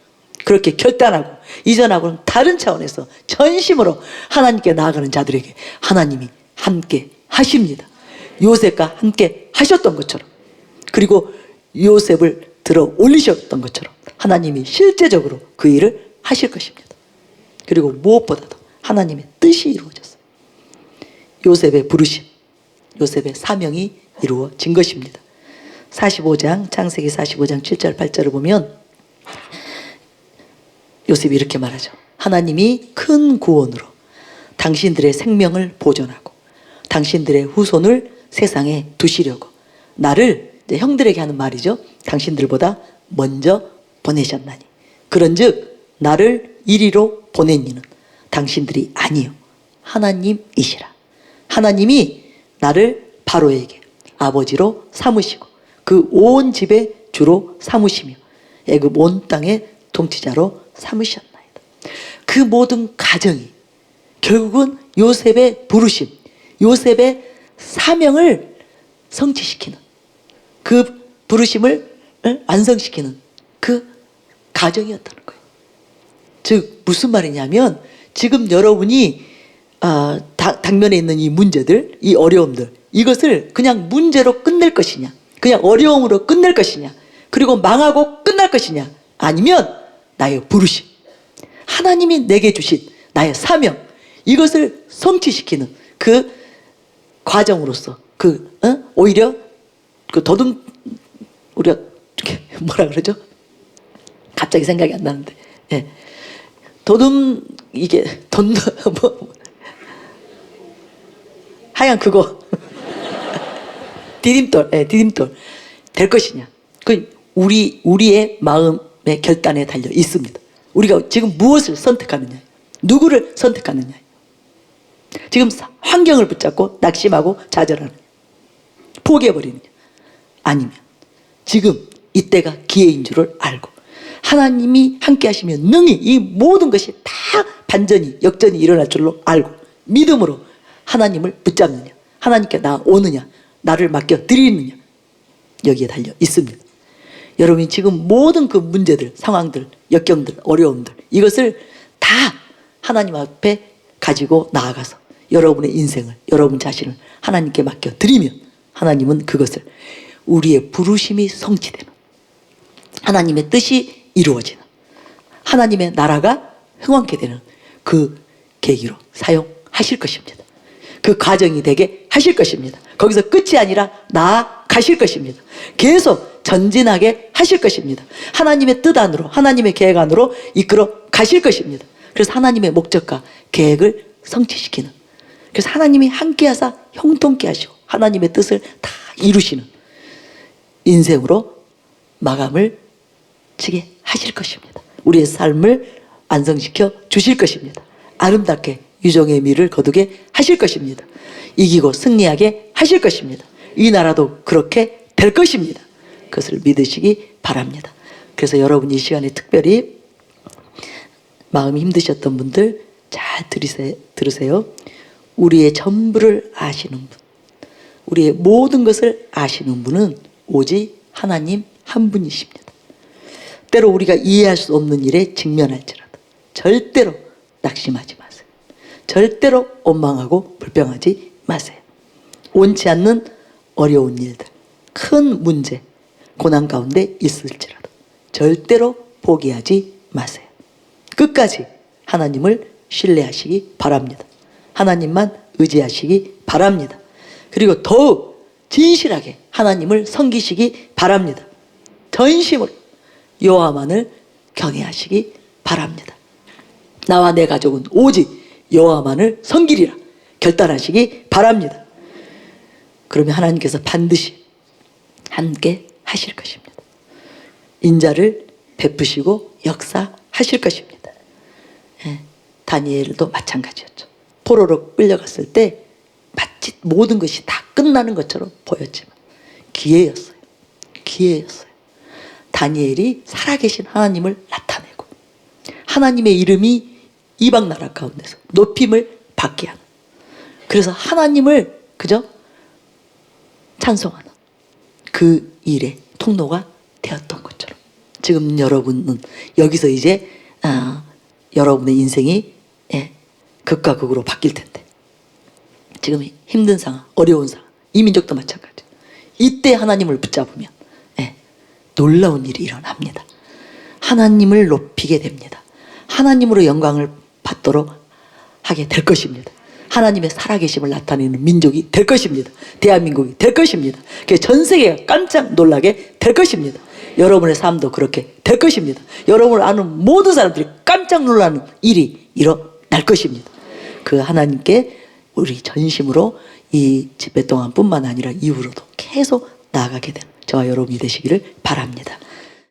A: 그렇게 결단하고 이전하고는 다른 차원에서 전심으로 하나님께 나아가는 자들에게 하나님이 함께 하십니다. 요셉과 함께 하셨던 것처럼, 그리고 요셉을 들어 올리셨던 것처럼 하나님이 실제적으로 그 일을 하실 것입니다. 그리고 무엇보다도 하나님의 뜻이 이루어졌어요. 요셉의 부르심, 요셉의 사명이 이루어진 것입니다. 45장, 창세기 45장 7절 8절을 보면 요셉이 이렇게 말하죠. 하나님이 큰 구원으로 당신들의 생명을 보존하고 당신들의 후손을 세상에 두시려고 나를, 형들에게 하는 말이죠, 당신들보다 먼저 보내셨나니 그런즉 나를 이리로 보낸 이는 당신들이 아니요 하나님이시라. 하나님이 나를 바로에게 아버지로 삼으시고 그 온 집의 주로 삼으시며 애굽 온 땅의 통치자로 삼으셨나이다. 그 모든 가정이 결국은 요셉의 부르심, 요셉의 사명을 성취시키는, 그 부르심을 완성시키는 그 가정이었다는 거예요. 즉 무슨 말이냐면, 지금 여러분이 당면에 있는 이 문제들, 이 어려움들, 이것을 그냥 문제로 끝낼 것이냐, 그냥 어려움으로 끝낼 것이냐, 그리고 망하고 끝날 것이냐, 아니면 나의 부르심, 하나님이 내게 주신 나의 사명, 이것을 성취시키는 그 과정으로서 오히려 그 우리가 뭐라 그러죠? 갑자기 생각이 안 나는데, 예. 이게 하얀 그거 디딤돌, 디딤돌 될 것이냐, 그 우리의 마음의 결단에 달려 있습니다. 우리가 지금 무엇을 선택하느냐, 누구를 선택하느냐, 지금 환경을 붙잡고 낙심하고 좌절하느냐, 포기해버리느냐, 아니면 지금 이때가 기회인 줄을 알고 하나님이 함께 하시면 능히 이 모든 것이 다 반전이, 역전이 일어날 줄로 알고 믿음으로 하나님을 붙잡느냐, 하나님께 나오느냐, 나를 맡겨 드리느냐, 여기에 달려 있습니다. 여러분이 지금 모든 그 문제들, 상황들, 역경들, 어려움들, 이것을 다 하나님 앞에 가지고 나아가서 여러분의 인생을, 여러분 자신을 하나님께 맡겨 드리면 하나님은 그것을, 우리의 부르심이 성취되는, 하나님의 뜻이 이루어지는, 하나님의 나라가 흥왕케 되는 그 계기로 사용하실 것입니다. 그 과정이 되게 하실 것입니다. 거기서 끝이 아니라 나아가실 것입니다. 계속 전진하게 하실 것입니다. 하나님의 뜻 안으로, 하나님의 계획 안으로 이끌어 가실 것입니다. 그래서 하나님의 목적과 계획을 성취시키는, 그래서 하나님이 함께 하사 형통케 하시고 하나님의 뜻을 다 이루시는 인생으로 마감을 치게 하실 것입니다. 우리의 삶을 완성시켜 주실 것입니다. 아름답게 유종의 미를 거두게 하실 것입니다. 이기고 승리하게 하실 것입니다. 이 나라도 그렇게 될 것입니다. 그것을 믿으시기 바랍니다. 그래서 여러분 이 시간에 특별히 마음이 힘드셨던 분들 잘 들으세요. 우리의 전부를 아시는 분, 우리의 모든 것을 아시는 분은 오직 하나님 한 분이십니다. 때로 우리가 이해할 수 없는 일에 직면할지라도 절대로 낙심하지 마세요. 절대로 원망하고 불평하지 마세요. 원치 않는 어려운 일들, 큰 문제, 고난 가운데 있을지라도 절대로 포기하지 마세요. 끝까지 하나님을 신뢰하시기 바랍니다. 하나님만 의지하시기 바랍니다. 그리고 더욱 진실하게 하나님을 섬기시기 바랍니다. 전심으로 여호와만을 경외하시기 바랍니다. 나와 내 가족은 오직 여호와만을 섬기리라 결단하시기 바랍니다. 그러면 하나님께서 반드시 함께 하실 것입니다. 인자를 베푸시고 역사하실 것입니다. 다니엘도 마찬가지였죠. 포로로 끌려갔을 때 마치 모든 것이 다 끝나는 것처럼 보였지만 기회였어요. 기회였어요. 다니엘이 살아계신 하나님을 나타내고 하나님의 이름이 이방 나라 가운데서 높임을 받게 하는, 그래서 하나님을 그저 찬송하는 그 일의 통로가 되었던 것처럼 지금 여러분은 여기서 이제 여러분의 인생이 극과 극으로 바뀔 텐데, 지금 힘든 상황, 어려운 상황, 이 민족도 마찬가지. 이때 하나님을 붙잡으면 예, 놀라운 일이 일어납니다. 하나님을 높이게 됩니다. 하나님으로 영광을 받도록 하게 될 것입니다. 하나님의 살아계심을 나타내는 민족이 될 것입니다. 대한민국이 될 것입니다. 전 세계가 깜짝 놀라게 될 것입니다. 여러분의 삶도 그렇게 될 것입니다. 여러분을 아는 모든 사람들이 깜짝 놀라는 일이 일어날 것입니다. 그 하나님께 우리 전심으로 이 집회 동안뿐만 아니라 이후로도 계속 나아가게 되는 저와 여러분이 되시기를 바랍니다.